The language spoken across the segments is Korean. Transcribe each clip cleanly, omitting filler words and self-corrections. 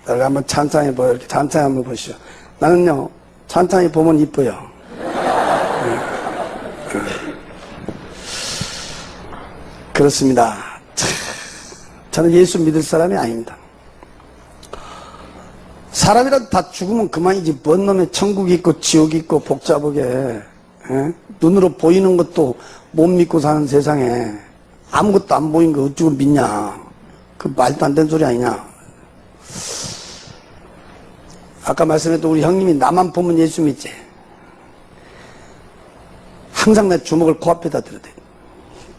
여기 한번 찬찬히 보여. 이렇게 찬찬히 한번 보시오. 나는요, 찬찬히 보면 이뻐요. 그렇습니다. 저는 예수 믿을 사람이 아닙니다. 사람이라도 다 죽으면 그만이지. 뭔 놈의 천국이 있고 지옥이 있고 복잡하게 눈으로 보이는 것도 못 믿고 사는 세상에 아무것도 안 보인 거 어쩌고 믿냐. 그 말도 안 되는 소리 아니냐. 아까 말씀했던 우리 형님이 나만 보면 예수 믿지. 항상 내 주먹을 코앞에다 들어대.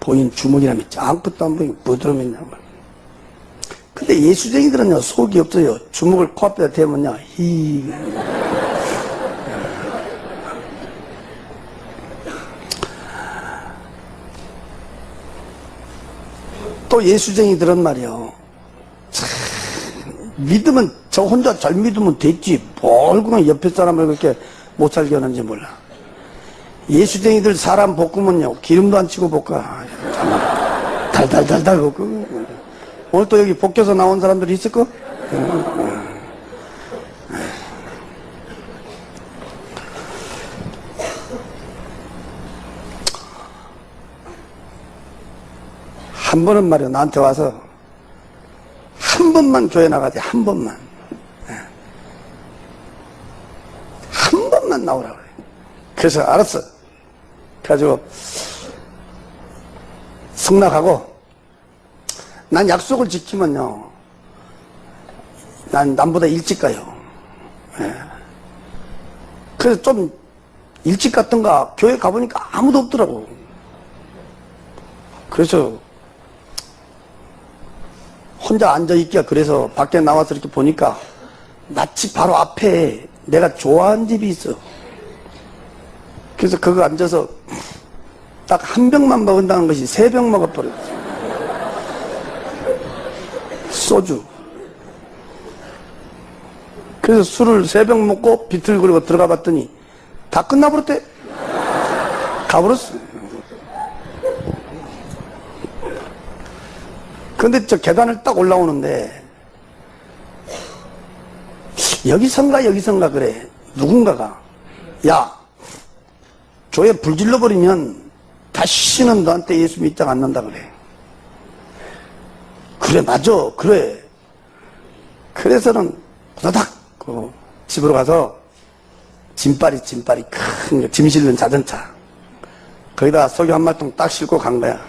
보인 주먹이라 믿지. 아무것도 안 보이고 뭐들어 믿냐. 근데 예수쟁이들은요, 속이 없어요. 주먹을 코앞에다 대면요, 또 예수쟁이들은 말이요, 믿으면, 저 혼자 잘 믿으면 됐지. 뭘 그냥 옆에 사람을 그렇게 못 살게 하는지 몰라. 예수쟁이들 사람 볶으면요, 기름도 안 치고 볶아. 달달달달 볶고. 오늘 또 여기 볶여서 나온 사람들이 있을 거? 한 번은 말이야, 나한테 와서 한 번만 교회 나가지. 한 번만. 한 번만 나오라고 그래. 그래서 알았어. 그래가지고 승낙하고, 난 약속을 지키면요, 난 남보다 일찍 가요. 그래서 좀 일찍 갔던가 교회 가보니까 아무도 없더라고. 그래서 혼자 앉아있기가, 그래서 밖에 나와서 이렇게 보니까 마치 바로 앞에 내가 좋아하는 집이 있어. 그래서 그거 앉아서 딱 한 병만 먹은다는 것이 3병 먹어버렸어. 소주. 그래서 술을 3병 먹고 비틀거리고 들어가 봤더니 다 끝나버렸대. 가버렸어. 근데 저 계단을 딱 올라오는데 여기선가 그래. 누군가가, 야, 교회 불 질러버리면 다시는 너한테 예수 믿자가 안 난다 그래. 그래, 맞아, 그래. 그래서는 후다닥 집으로 가서 짐바리 큰 거, 짐 실는 자전차, 거기다 석유 한 말통 딱 싣고 간 거야.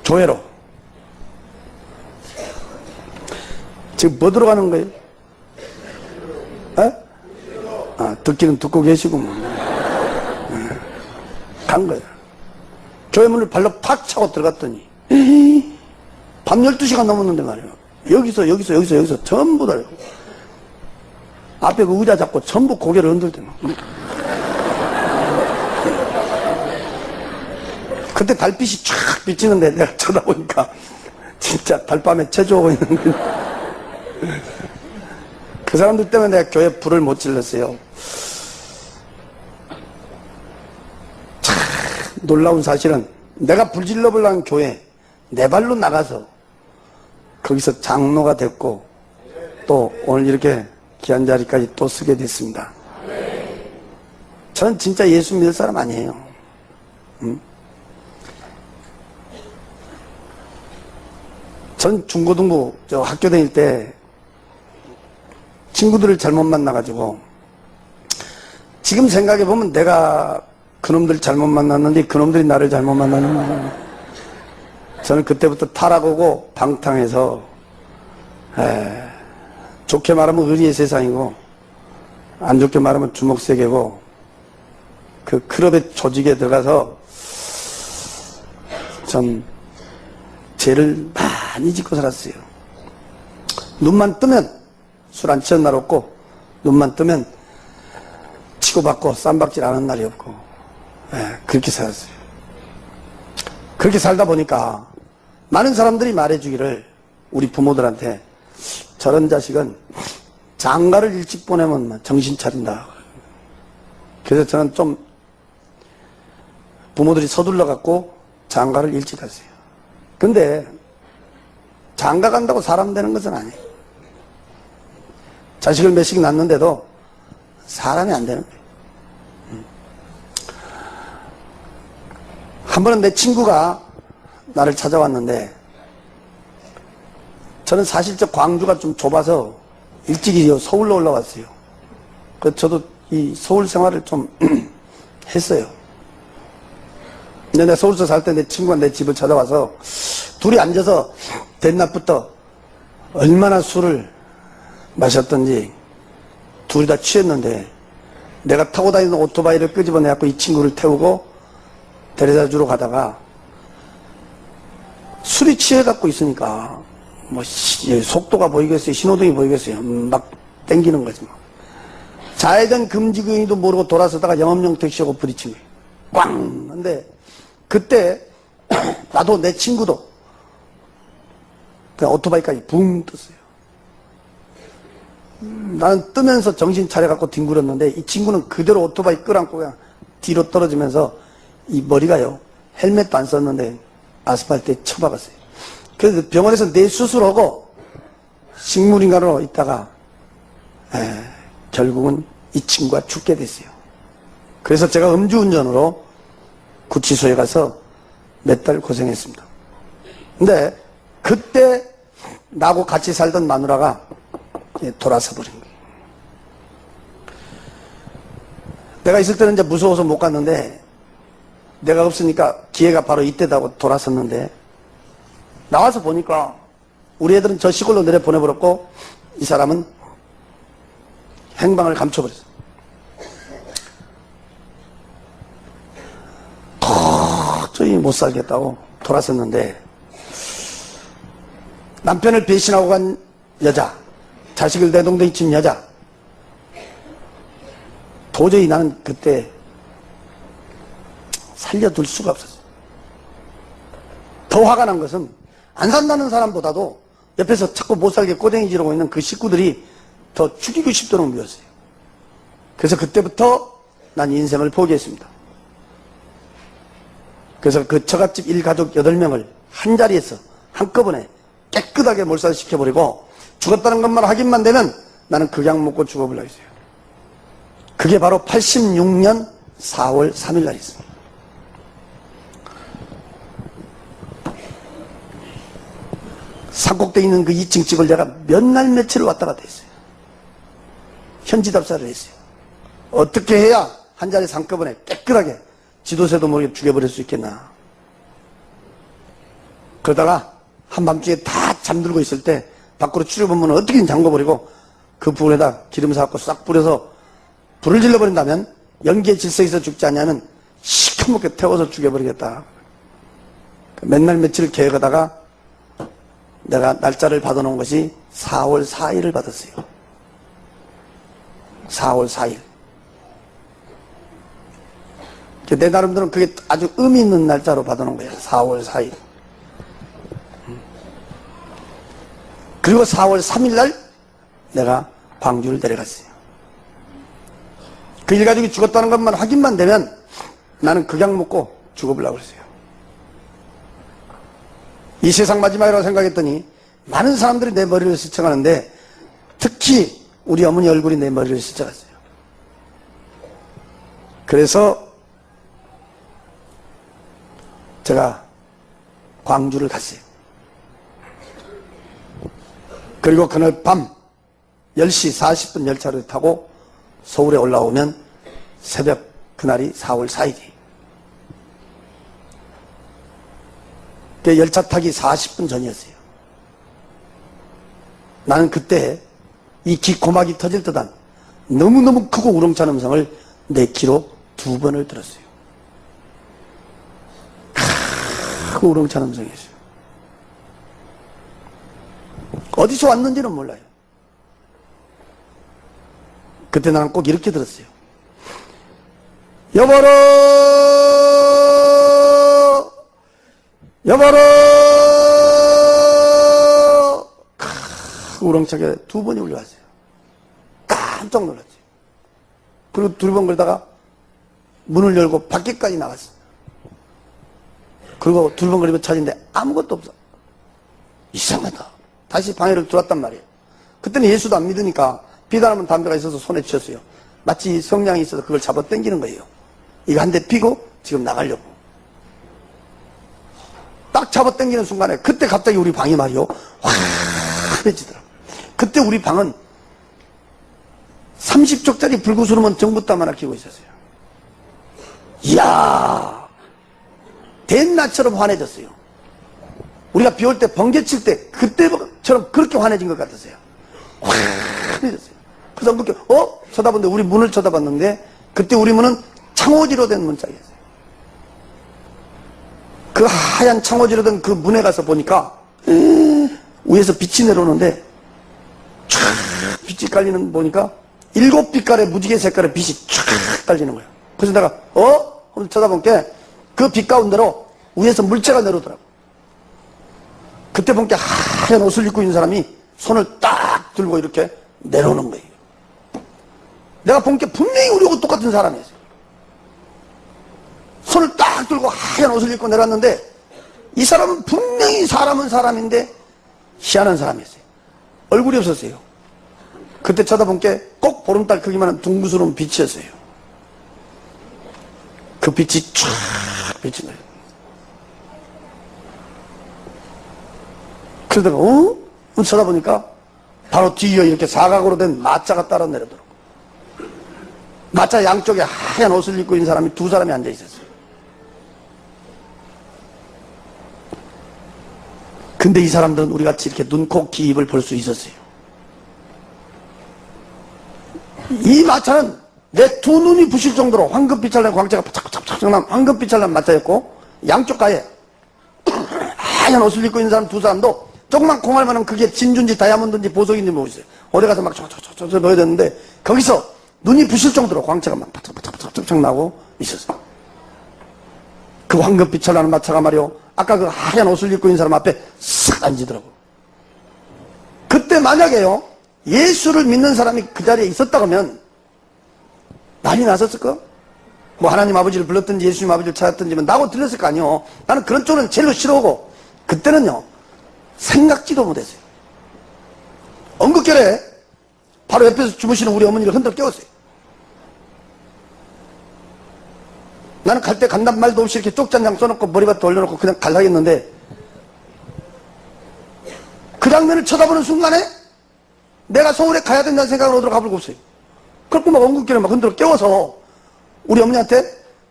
교회로. 지금 뭐 들어가는 거예요? 듣기는 듣고 계시고 뭐. 간 거야. 교회 문을 발로 팍 차고 들어갔더니 밤 12시가 넘었는데 말이야. 여기서 전부 다 앞에 그 의자 잡고 전부 고개를 흔들대. 그때 달빛이 쫙 비치는데 내가 쳐다보니까 진짜 달밤에 체조하고 있는 거야. 그 사람들 때문에 내가 교회 불을 못 질렀어요. 참 놀라운 사실은 내가 불 질러보려는 교회 내 발로 나가서 거기서 장로가 됐고 또 오늘 이렇게 귀한 자리까지 또 서게 됐습니다. 전 진짜 예수 믿을 사람 아니에요. 전 중고등부 학교 다닐 때 친구들을 잘못 만나가지고, 지금 생각해보면 내가 그놈들 잘못 만났는데 그놈들이 나를 잘못 만나는 거예요. 저는 그때부터 타락하고 방탕해서, 좋게 말하면 의리의 세상이고 안 좋게 말하면 주먹세계고, 그 클럽의 조직에 들어가서 전 죄를 많이 짓고 살았어요. 눈만 뜨면 술 안 취한 날 없고, 눈만 뜨면 치고받고 쌈박질 안 하는 날이 없고, 그렇게 살았어요. 그렇게 살다 보니까 많은 사람들이 말해주기를, 우리 부모들한테, 저런 자식은 장가를 일찍 보내면 정신 차린다. 그래서 저는 좀 부모들이 서둘러 갖고 장가를 일찍 갔어요. 근데 장가 간다고 사람 되는 것은 아니에요. 자식을 몇씩 낳는데도 사람이 안 되는 거예요. 한 번은 내 친구가 나를 찾아왔는데, 저는 사실 저 광주가 좀 좁아서 일찍이 서울로 올라왔어요. 그래서 저도 이 서울 생활을 좀 했어요. 근데 내가 서울서 살 때 내 친구가 내 집을 찾아와서 둘이 앉아서 대낮부터 얼마나 술을 마셨던지 둘이 다 취했는데, 내가 타고 다니는 오토바이를 끄집어내갖고 이 친구를 태우고 데려다 주러 가다가 술이 취해갖고 있으니까 뭐 속도가 보이겠어요, 신호등이 보이겠어요, 막 땡기는 거지 뭐. 좌회전 금지구역도 모르고 돌아서다가 영업용 택시하고 부딪힌 거예요. 꽝! 근데 그때 나도 내 친구도 그냥 오토바이까지 붕 떴어요. 나는 뜨면서 정신 차려갖고 뒹굴었는데, 이 친구는 그대로 오토바이 끌안고 그냥 뒤로 떨어지면서 이 머리가요, 헬멧도 안 썼는데 아스팔트에 쳐박았어요. 그래서 병원에서 뇌수술하고 식물인간으로 있다가 결국은 이 친구가 죽게 됐어요. 그래서 제가 음주운전으로 구치소에 가서 몇 달 고생했습니다. 근데 그때 나하고 같이 살던 마누라가 돌아서 버린 거예요. 내가 있을 때는 이제 무서워서 못 갔는데, 내가 없으니까 기회가 바로 이때다고 돌아섰는데, 나와서 보니까 우리 애들은 저 시골로 내려 보내버렸고 이 사람은 행방을 감춰버렸어. 도저히 못 살겠다고 돌아섰는데, 남편을 배신하고 간 여자, 자식을 내동댕이 친 여자, 도저히 나는 그때 살려둘 수가 없었어. 더 화가 난 것은 안 산다는 사람보다도 옆에서 자꾸 못 살게 꼬댕이 지르고 있는 그 식구들이 더 죽이고 싶도록 미웠어요. 그래서 그때부터 난 인생을 포기했습니다. 그래서 그 처갓집 일가족 8명을 한 자리에서 한꺼번에 깨끗하게 몰살시켜버리고, 죽었다는 것만 확인만 되면 나는 극약 먹고 죽어버리려고 했어요. 그게 바로 86년 4월 3일 날이었습니다. 산꼭대에 있는 그 2층 집을 내가 몇 날 며칠을 왔다 갔다 했어요. 현지답사를 했어요. 어떻게 해야 한 자리에서 한꺼번에 깨끗하게 지도새도 모르게 죽여버릴 수 있겠나. 그러다가 한밤중에 다 잠들고 있을 때 밖으로 추려보면 어떻게든 잠궈버리고 그 부분에다 기름 사갖고 싹 뿌려서 불을 질러버린다면, 연기의 질서에서 죽지 않냐면 시커멓게 태워서 죽여버리겠다. 맨날 며칠 계획하다가 내가 날짜를 받아놓은 것이 4월 4일을 받았어요. 4월 4일. 내 나름대로는 그게 아주 의미 있는 날짜로 받아놓은 거예요. 4월 4일. 그리고 4월 3일 날 내가 광주를 내려갔어요. 그 일가족이 죽었다는 것만 확인만 되면 나는 극약 먹고 죽어보려고 그랬어요. 이 세상 마지막이라고 생각했더니 많은 사람들이 내 머리를 스쳐가는데, 특히 우리 어머니 얼굴이 내 머리를 스쳐갔어요. 그래서 제가 광주를 갔어요. 그리고 그날 밤 10시 40분 열차를 타고 서울에 올라오면 새벽, 그날이 4월 4일이에요. 그 열차 타기 40분 전이었어요. 나는 그때 이 귀 고막이 터질 듯한 너무너무 크고 우렁찬 음성을 내 귀로 2번을 들었어요. 크고 우렁찬 음성이었어요. 어디서 왔는지는 몰라요. 그때 나는 꼭 이렇게 들었어요. 여보로, 여보로. 우렁차게 2번이 울려왔어요. 깜짝 놀랐어요. 그리고 2번 걸다가 문을 열고 밖에까지 나갔어요. 그리고 둘번거리고 찾는데 아무것도 없어. 이상하다. 다시 방에를 들어왔단 말이에요. 그때는 예수도 안 믿으니까 비단하면 담배가 있어서 손에 쥐었어요. 마치 성냥이 있어서 그걸 잡아 당기는 거예요. 이거 한 대 피고 지금 나가려고. 딱 잡아 당기는 순간에 그때 갑자기 우리 방이 말이요. 환해지더라고요. 그때 우리 방은 30쪽짜리 불구스름은 전부터 하나 끼고 있었어요. 이야, 대낮처럼 환해졌어요. 우리가 비 올 때 번개 칠 때 그때처럼 그렇게 환해진 것 같았어요. 환해졌어요. 그래서 그렇게 쳐다봤는데 우리 문을 쳐다봤는데 그때 우리 문은 창호지로 된 문짝이었어요. 그 하얀 창호지로 된 그 문에 가서 보니까 위에서 빛이 내려오는데 쫙 빛이 깔리는 보니까 7빛깔의 무지개 색깔의 빛이 쫙 깔리는 거예요. 그래서 내가 한번 쳐다본 게 그 빛 가운데로 위에서 물체가 내려오더라고. 그때 본 게 하얀 옷을 입고 있는 사람이 손을 딱 들고 이렇게 내려오는 거예요. 내가 본 게 분명히 우리하고 똑같은 사람이었어요. 손을 딱 들고 하얀 옷을 입고 내려왔는데 이 사람은 분명히 사람은 사람인데 희한한 사람이었어요. 얼굴이 없었어요. 그때 쳐다본 게 꼭 보름달 크기만한 둥그스러운 빛이었어요. 그 빛이 쫙 비친 거예요. 그러다가 쳐다보니까 바로 뒤에 이렇게 사각으로 된 마차가 따라 내려더라고. 마차 양쪽에 하얀 옷을 입고 있는 사람이 두 사람이 앉아 있었어요. 근데 이 사람들은 우리같이 이렇게 눈, 코, 귀, 입을 볼 수 있었어요. 이 마차는 내 두 눈이 부실 정도로 황금빛을 난 광채가 바짝바짝 난 황금빛을 난 마차였고 양쪽 가에 하얀 옷을 입고 있는 사람 두 사람도 조그만 콩알만한 그게 진주인지 다이아몬드인지 보석인지 모르겠어요. 어디 가서 막 저 넣어야 되는데 거기서 눈이 부실 정도로 광채가 막 바짝바짝 나고 있었어요. 그 황금빛을 나는 마차가 말이요. 아까 그 하얀 옷을 입고 있는 사람 앞에 싹 앉으더라고. 그때 만약에요. 예수를 믿는 사람이 그 자리에 있었다 그러면 난리 났었을까? 뭐 하나님 아버지를 불렀든지 예수님 아버지를 찾았든지 나고 들렸을 거 아니요. 나는 그런 쪽은 제일로 싫어하고 그때는요. 생각지도 못했어요. 엉극결에 바로 옆에서 주무시는 우리 어머니를 흔들어 깨웠어요. 나는 갈 때 간단 말도 없이 이렇게 쪽잔장 써놓고 머리밭에 올려놓고 그냥 갈라 했는데 그 장면을 쳐다보는 순간에 내가 서울에 가야 된다는 생각을 얻으러 가볼 거 없어요. 그렇고 막 엉극결에 막 흔들어 깨워서 우리 어머니한테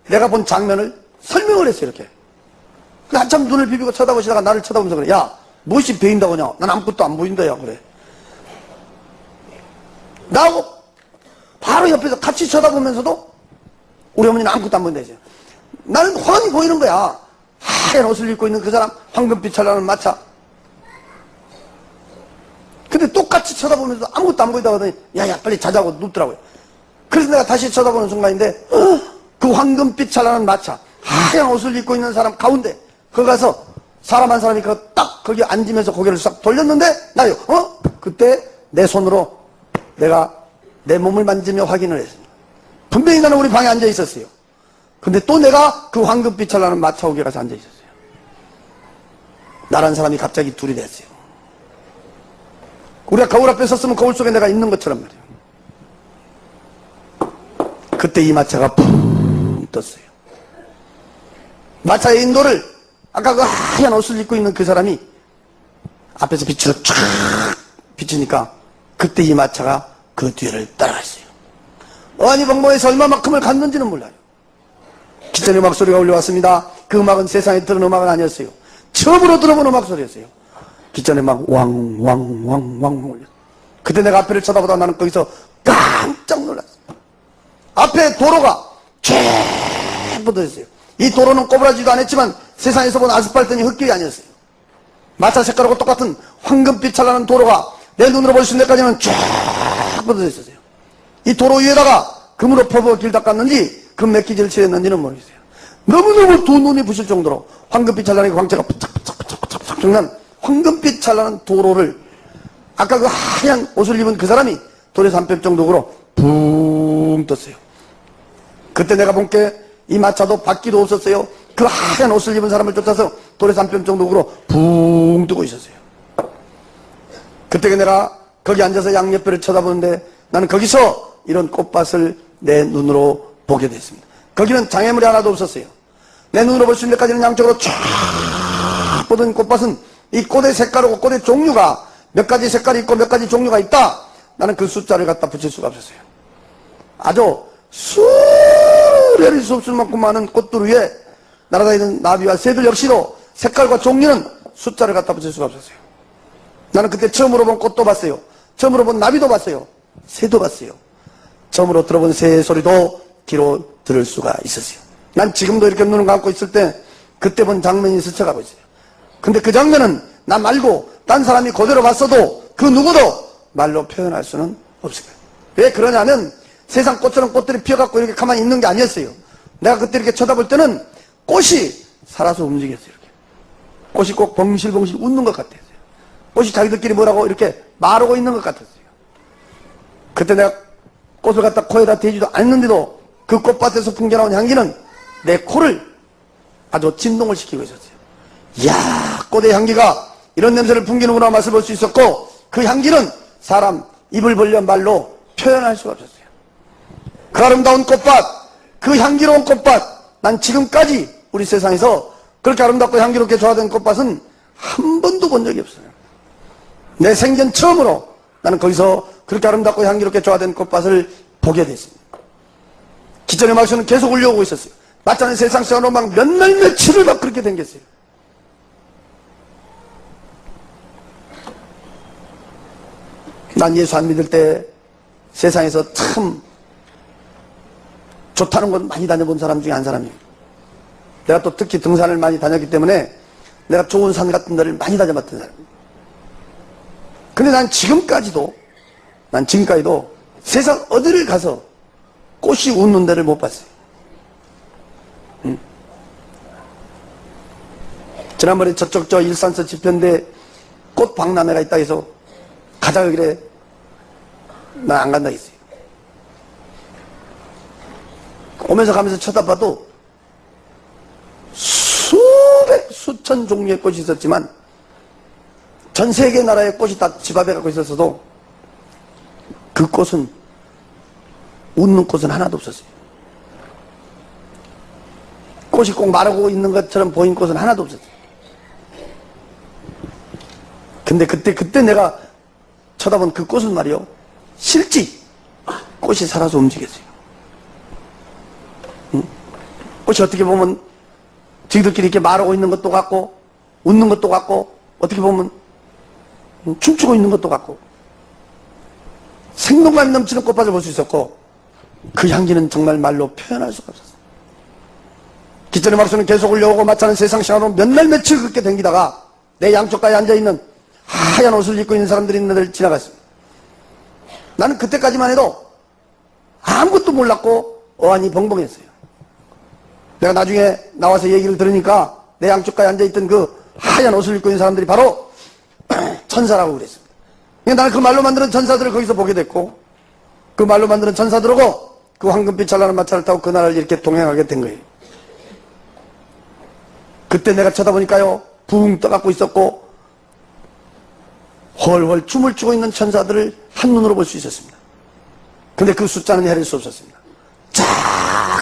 내가 본 장면을 설명을 했어요. 이렇게. 한참 눈을 비비고 쳐다보시다가 나를 쳐다보면서 그래. 야, 무엇이 보인다고 하냐? 난 아무것도 안 보인다. 야, 그래. 나하고 바로 옆에서 같이 쳐다보면서도 우리 어머니는 아무것도 안 보인다 했어요. 나는 훤히 보이는 거야. 하얀 옷을 입고 있는 그 사람, 황금빛 찰나는 마차. 근데 똑같이 쳐다보면서 아무것도 안 보인다고 하더니 야야 빨리 자자고 눕더라고요. 그래서 내가 다시 쳐다보는 순간인데 그 황금빛 찰나는 마차, 하얀 옷을 입고 있는 사람 가운데 거기 가서 사람 한 사람이 딱 거기 앉으면서 고개를 싹 돌렸는데 나요. 그때 내 손으로 내가 내 몸을 만지며 확인을 했습니다. 분명히 나는 우리 방에 앉아 있었어요. 근데 또 내가 그 황금빛을 나는 마차 오게 가서 앉아 있었어요. 나란 사람이 갑자기 둘이 됐어요. 우리가 거울 앞에 섰으면 거울 속에 내가 있는 것처럼 말이에요. 그때 이 마차가 푹 떴어요. 마차의 인도를 아까 그 하얀 옷을 입고 있는 그 사람이 앞에서 빛을 쫙 비치니까 그때 이 마차가 그 뒤를 따라갔어요. 어안이벙벙해서 얼마만큼을 갔는지는 몰라요. 기존 음악 소리가 울려왔습니다. 그 음악은 세상에 들은 음악은 아니었어요. 처음으로 들어본 음악 소리였어요. 기존에 막 왕왕왕왕왕 울렸어요. 그때 내가 앞에를 쳐다보다 나는 거기서 깜짝 놀랐어요. 앞에 도로가 쫙 뻗어있어요. 이 도로는 꼬부라지도 않았지만 세상에서 본 아스팔트니 흙길이 아니었어요. 마차 색깔하고 똑같은 황금빛 찰나는 도로가 내 눈으로 볼 수 있는 데까지는 쫙 뻗어져 있었어요. 이 도로 위에다가 금으로 퍼부어 길 닦았는지 금 맥기질을 칠했는지는 모르겠어요. 너무너무 두 눈이 부실 정도로 황금빛 찰나는 광채가 푸착푸착푸착푸착 난 황금빛 찰나는 도로를 아까 그 하얀 옷을 입은 그 사람이 도로에서 한 뼘 정도로 붕 떴어요. 그때 내가 본 게 이 마차도 바퀴도 없었어요. 그 하얀 옷을 입은 사람을 쫓아서 돌에서 한 뼘 정도 으로 붕 뜨고 있었어요. 그때 내가 거기 앉아서 양옆에를 쳐다보는데 나는 거기서 이런 꽃밭을 내 눈으로 보게 됐습니다. 거기는 장애물이 하나도 없었어요. 내 눈으로 볼 수 있는 데까지는 양쪽으로 쫙 보던 꽃밭은 이 꽃의 색깔하고 꽃의 종류가 몇 가지 색깔이 있고 몇 가지 종류가 있다. 나는 그 숫자를 갖다 붙일 수가 없었어요. 아주 수레릴 수 없을 만큼 많은 꽃들 위에 날아다니는 나비와 새들 역시도 색깔과 종류는 숫자를 갖다 붙일 수가 없었어요. 나는 그때 처음으로 본 꽃도 봤어요. 처음으로 본 나비도 봤어요. 새도 봤어요. 처음으로 들어본 새 소리도 귀로 들을 수가 있었어요. 난 지금도 이렇게 눈을 감고 있을 때 그때 본 장면이 스쳐가고 있어요. 근데 그 장면은 나 말고 딴 사람이 그대로 봤어도 그 누구도 말로 표현할 수는 없을 거예요. 왜 그러냐면 세상 꽃처럼 꽃들이 피어갖고 이렇게 가만히 있는 게 아니었어요. 내가 그때 이렇게 쳐다볼 때는 꽃이 살아서 움직였어요. 이렇게. 꽃이 꼭 벙실벙실 웃는 것 같았어요. 꽃이 자기들끼리 뭐라고 이렇게 말하고 있는 것 같았어요. 그때 내가 꽃을 갖다 코에다 대지도 않는데도 그 꽃밭에서 풍겨나온 향기는 내 코를 아주 진동을 시키고 있었어요. 이야, 꽃의 향기가 이런 냄새를 풍기는구나 맛을 볼 수 있었고 그 향기는 사람 입을 벌려 말로 표현할 수가 없었어요. 그 아름다운 꽃밭, 그 향기로운 꽃밭, 난 지금까지 우리 세상에서 그렇게 아름답고 향기롭게 조화된 꽃밭은 한 번도 본 적이 없어요. 내 생전 처음으로 나는 거기서 그렇게 아름답고 향기롭게 조화된 꽃밭을 보게 됐습니다. 기전의 막수는 계속 울려오고 있었어요. 마찬가지 세상 시간으로 막 몇 날 며칠을 막 그렇게 댕겼어요. 난 예수 안 믿을 때 세상에서 참 좋다는 곳 많이 다녀본 사람 중에 한 사람이에요. 내가 또 특히 등산을 많이 다녔기 때문에 내가 좋은 산 같은 데를 많이 다녀봤던 사람이에요. 근데 난 지금까지도 세상 어디를 가서 꽃이 웃는 데를 못 봤어요. 지난번에 저쪽 일산서 집현대 꽃 박람회가 있다 해서 가자 그래. 난 안 간다 했어요. 오면서 가면서 쳐다봐도 수천 종류의 꽃이 있었지만 전 세계 나라의 꽃이 다 집 앞에 갖고 있었어도 그 꽃은 웃는 꽃은 하나도 없었어요. 꽃이 꼭 마르고 있는 것처럼 보인 꽃은 하나도 없었어요. 근데 그때 내가 쳐다본 그 꽃은 말이요, 실제 꽃이 살아서 움직였어요. 꽃이 어떻게 보면 저희들끼리 이렇게 말하고 있는 것도 같고 웃는 것도 같고 어떻게 보면 춤추고 있는 것도 같고 생동감이 넘치는 꽃밭을 볼 수 있었고 그 향기는 정말 말로 표현할 수가 없었어요. 기전의 막수는 계속 울려오고 마차는 세상 시간으로 몇 날 며칠 그렇게 댕기다가 내 양쪽가에 앉아있는 하얀 옷을 입고 있는 사람들이 있는 데를 지나갔습니다. 나는 그때까지만 해도 아무것도 몰랐고 어안이 벙벙했어요. 내가 나중에 나와서 얘기를 들으니까 내 양쪽가에 앉아있던 그 하얀 옷을 입고 있는 사람들이 바로 천사라고 그랬습니다. 나는 그 말로 만드는 천사들을 거기서 보게 됐고 그 말로 만드는 천사들하고 그 황금빛 찬란한 마차를 타고 그 나라를 이렇게 동행하게 된 거예요. 그때 내가 쳐다보니까요, 붕 떠갖고 있었고 헐헐 춤을 추고 있는 천사들을 한눈으로 볼 수 있었습니다. 근데 그 숫자는 헤아릴 수 없었습니다. 자,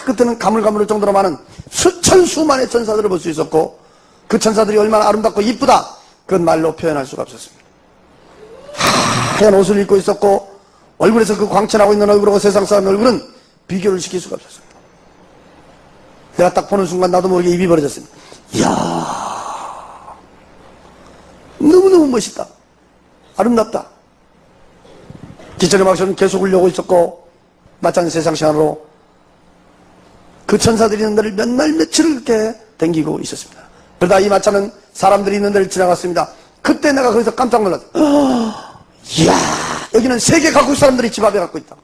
끝에는 가물가물할 정도로 많은 수천 수만의 천사들을 볼 수 있었고 그 천사들이 얼마나 아름답고 이쁘다 그건 말로 표현할 수가 없었습니다. 하얀 옷을 입고 있었고 얼굴에서 그 광채나고 있는 얼굴하고 세상 사람의 얼굴은 비교를 시킬 수가 없었습니다. 내가 딱 보는 순간 나도 모르게 입이 벌어졌습니다. 이야, 너무너무 멋있다. 아름답다. 기천의 막수는 계속 울려오고 있었고 마찬가지 세상 시간으로 그 천사들이 있는 데를 몇 날 며칠을 그렇게 댕기고 있었습니다. 그러다 이 마차는 사람들이 있는 데를 지나갔습니다. 그때 내가 거기서 깜짝 놀랐어요. 이야, 여기는 세계 각국 사람들이 집 앞에 갖고 있다.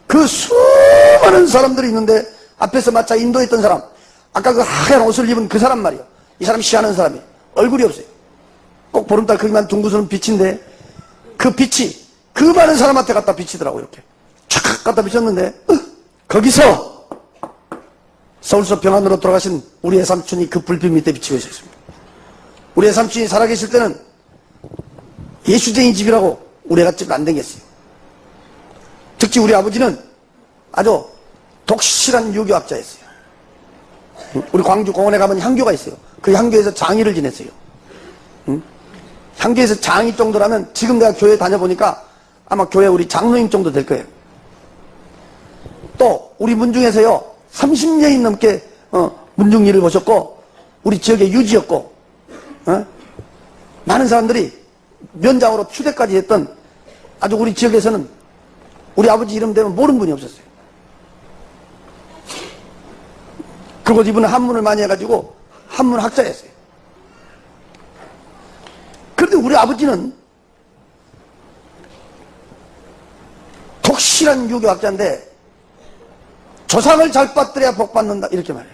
그 수많은 사람들이 있는데 앞에서 마차 인도했던 사람, 아까 그 하얀 옷을 입은 그 사람 말이야. 이 사람 시하는 사람이에요. 얼굴이 없어요. 꼭 보름달 크기만 둥그스는 빛인데 그 빛이 그 많은 사람한테 갖다 비치더라고. 이렇게 촥 갖다 비쳤는데 거기서 서울서 병안으로 돌아가신 우리 외삼촌이 그 불빛 밑에 비치고 있었습니다. 우리 외삼촌이 살아계실 때는 예수쟁이 집이라고 우리 애가 집을 안 댕겼어요. 특히 우리 아버지는 아주 독실한 유교학자였어요. 우리 광주 공원에 가면 향교가 있어요. 그 향교에서 장의를 지냈어요. 향교에서 장의 정도라면 지금 내가 교회 다녀보니까 아마 교회 우리 장로님 정도 될 거예요. 또 우리 문중에서요 30년이 넘게 문중 일을 보셨고 우리 지역의 유지였고 많은 사람들이 면장으로 추대까지 했던 아주 우리 지역에서는 우리 아버지 이름 되면 모르는 분이 없었어요. 그리고 이분은 한문을 많이 해가지고 한문 학자였어요. 그런데 우리 아버지는 독실한 유교학자인데 조상을 잘 받들여야 복 받는다 이렇게 말해요.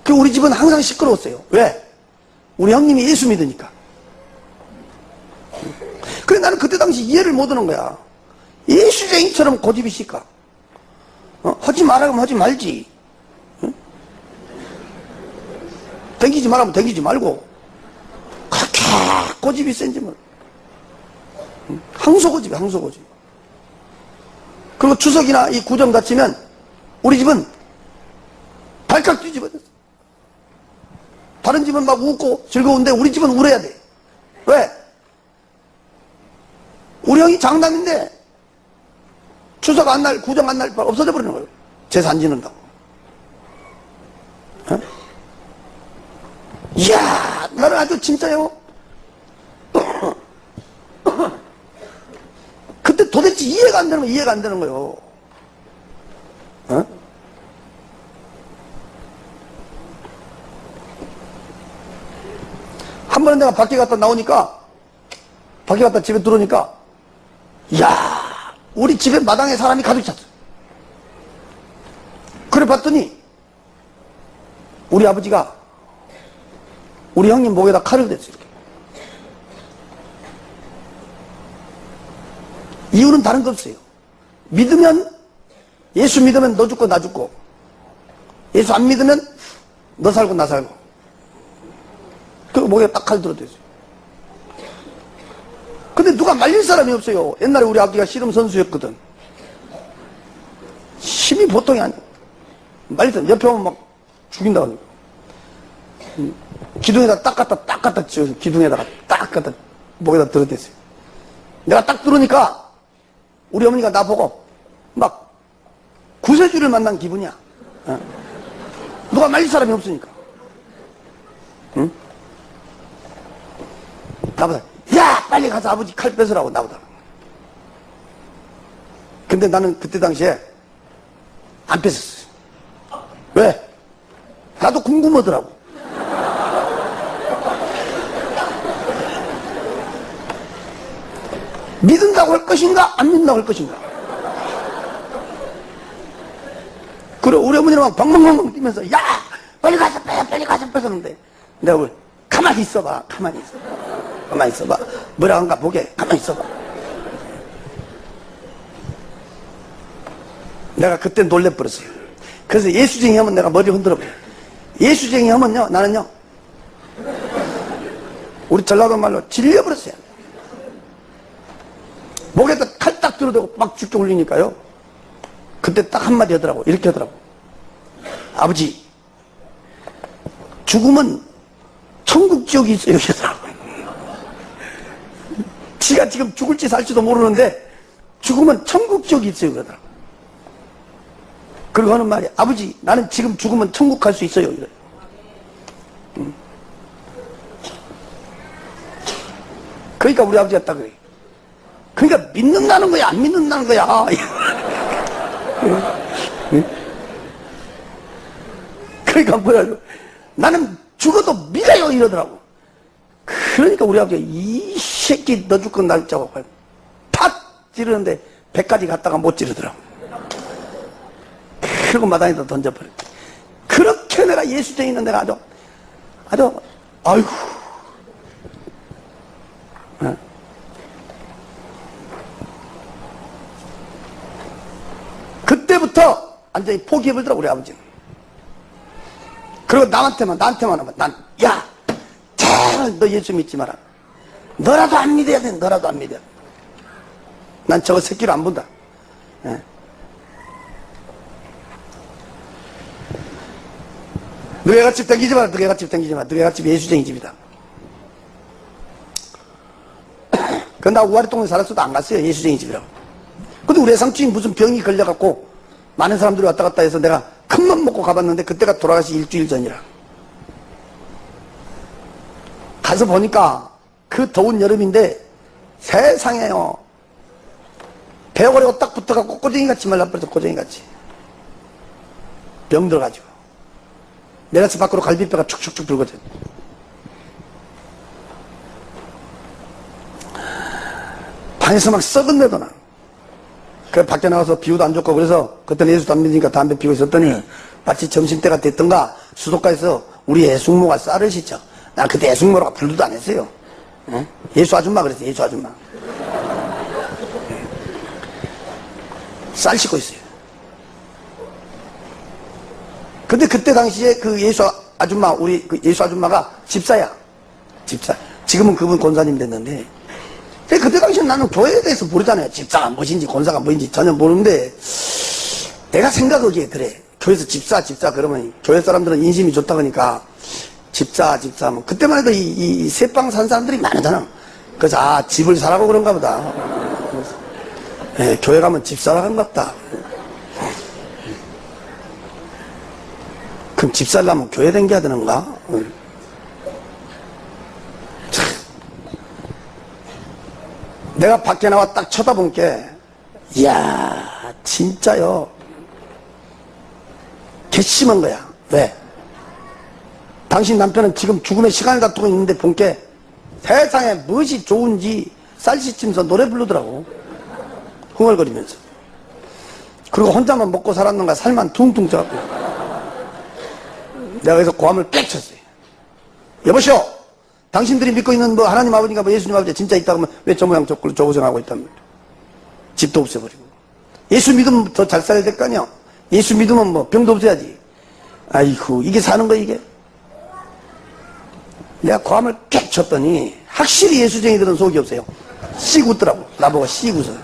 그 우리 집은 항상 시끄러웠어요. 왜? 우리 형님이 예수 믿으니까. 그래 나는 그때 당시 이해를 못하는 거야. 예수쟁이처럼 고집이 있을까? 하지 말라면 하지 말지. 댕기지 말라면 댕기지 말고 그렇게 고집이 센지 뭘. 항소고집이 항소고집. 그리고 추석이나 이 구정 다치면 우리 집은 발칵 뒤집어졌어. 다른 집은 막 웃고 즐거운데 우리 집은 울어야 돼. 왜? 우리 형이 장남인데 추석 안 날, 구정 안 날 없어져 버리는 거예요. 재산 지는다고. 이야, 나는 아주 진짜요. 그때 도대체 이해가 안 되는 거예요. 이해가 안 되는 거예요. 한 번은 내가 밖에 갔다 나오니까, 밖에 갔다 집에 들어오니까, 이야, 우리 집에 마당에 사람이 가득 찼어. 그래 봤더니, 우리 아버지가 우리 형님 목에다 칼을 댔어요. 이렇게. 이유는 다른 거 없어요. 믿으면, 예수 믿으면 너 죽고 나 죽고, 예수 안 믿으면 너 살고 나 살고. 그 목에 딱 칼 들어댔어요. 근데 누가 말릴 사람이 없어요. 옛날에 우리 아버지가 씨름 선수였거든. 힘이 보통이 아니야. 말리던 옆에 오면 막 죽인다고 하니까. 기둥에다 딱 갖다 기둥에다가 딱 갖다 목에다 들어댔어요. 내가 딱 들으니까 우리 어머니가 나 보고 막 구세주를 만난 기분이야. 누가 말릴 사람이 없으니까. 응? 나보다 야 빨리 가서 아버지 칼 뺏으라고 나보다. 근데 나는 그때 당시에 안 뺏었어요. 왜? 나도 궁금하더라고. 믿는다고 할 것인가 안 믿는다고 할 것인가. 그래 우리 어머니는 막 방방방방 뛰면서 야 빨리 가서 빼 빨리 가서 뺏었는데 내가 왜 가만히 있어봐 가만히 있어봐 가만히 있어봐 뭐라 한가 보게 가만히 있어봐. 내가 그때 놀래버렸어요. 그래서 예수쟁이 하면 내가 머리 흔들어버려. 예수쟁이 하면요 나는요 우리 전라도 말로 질려버렸어요. 목에다 칼 딱 들어대고 막 죽게 울리니까요 그때 딱 한마디 하더라고. 이렇게 하더라고. 아버지 죽음은 천국 지옥이 있어요 이러더라고. 지가 지금 죽을지 살지도 모르는데 죽으면 천국 지옥이 있어요 그러더라고. 그리고 하는 말이 아버지 나는 지금 죽으면 천국 갈 수 있어요 이래요. 그러니까 우리 아버지가 딱 그래. 그러니까 믿는다는 거야 안 믿는다는 거야. 그러니까 뭐야 나는 죽어도 믿어요 이러더라고. 그러니까 우리 아버지가 이 새끼 너 죽고 날 짜고 팍 찌르는데 배까지 갔다가 못 찌르더라고. 그리고 마당에다 던져버려. 그렇게 내가 예수쟁이는 내가 아주 아이고 그때부터 완전히 포기해버리더라고, 우리 아버지는. 그리고 나한테만 하면, 야! 제발 너 예수 믿지 마라. 너라도 안 믿어야 돼, 너라도 안 믿어야 돼. 난 저거 새끼를 안 본다. 예. 너희 애가집 땡기지 마라, 너희 애가집 땡기지 마라. 너희 애가집 예수쟁이 집이다. 그건 나 우아리동에 살았어도 안 갔어요, 예수쟁이 집이라고. 근데 우리 삼촌이 무슨 병이 걸려갖고 많은 사람들이 왔다 갔다 해서 내가 큰맘 먹고 가봤는데 그때가 돌아가시 일주일 전이라. 가서 보니까 그 더운 여름인데 세상에요. 배어버리고 딱 붙어갖고 꼬쟁이같이 말라버려서 꼬쟁이같이. 병 들어가지고. 내가 집 밖으로 갈비뼈가 축축축 들거든. 방에서 막 썩은 내도 나. 그래 밖에 나가서 비유도 안 좋고 그래서 그때는 예수도 안 믿으니까 담배 피우고 있었더니 마치 점심때가 됐던가 수도가에서 우리 애숙모가 쌀을 씻죠. 나 그때 애숙모라고 불러도 안 했어요. 예? 예수 아줌마 그랬어요. 예수 아줌마. 쌀 씻고 있어요. 근데 그때 당시에 그 예수 아줌마, 우리 그 예수 아줌마가 집사야. 집사. 지금은 그분 권사님 됐는데. 그때 당시에 나는 교회에 대해서 모르잖아요. 집사가 무엇인지 권사가 뭐인지 전혀 모르는데 내가 생각하기에 그래. 교회에서 집사 그러면 교회 사람들은 인심이 좋다 그러니까 집사 하면 그때만 해도 이 새빵 산 사람들이 많잖아. 그래서 집을 사라고 그런가 보다. 예, 교회 가면 집사라 그런가 보다. 그럼 집 살려면 교회 댕겨야 되는가? 내가 밖에 나와 딱 쳐다본 게, 이야, 진짜요. 괘씸한 거야. 왜? 당신 남편은 지금 죽음의 시간을 다투고 있는데 본 게 세상에 무엇이 좋은지 쌀시치면서 노래 부르더라고. 흥얼거리면서. 그리고 혼자만 먹고 살았는가 살만 퉁퉁 쪄갖고. 내가 그래서 고함을 빽 쳤어요. 여보시오! 당신들이 믿고 있는 뭐 하나님 아버지가 뭐 예수님 아버지가 진짜 있다고 하면 왜 저 모양 저 꼴로 저 고생하고 있단 말이야. 집도 없애버리고. 예수 믿으면 더 잘 살아야 될 거 아니야. 예수 믿으면 뭐 병도 없애야지. 아이고 이게 사는 거야 이게. 내가 고함을 꽥 쳤더니 확실히 예수쟁이들은 속이 없어요. 씩 웃더라고. 나보고 씩 웃어.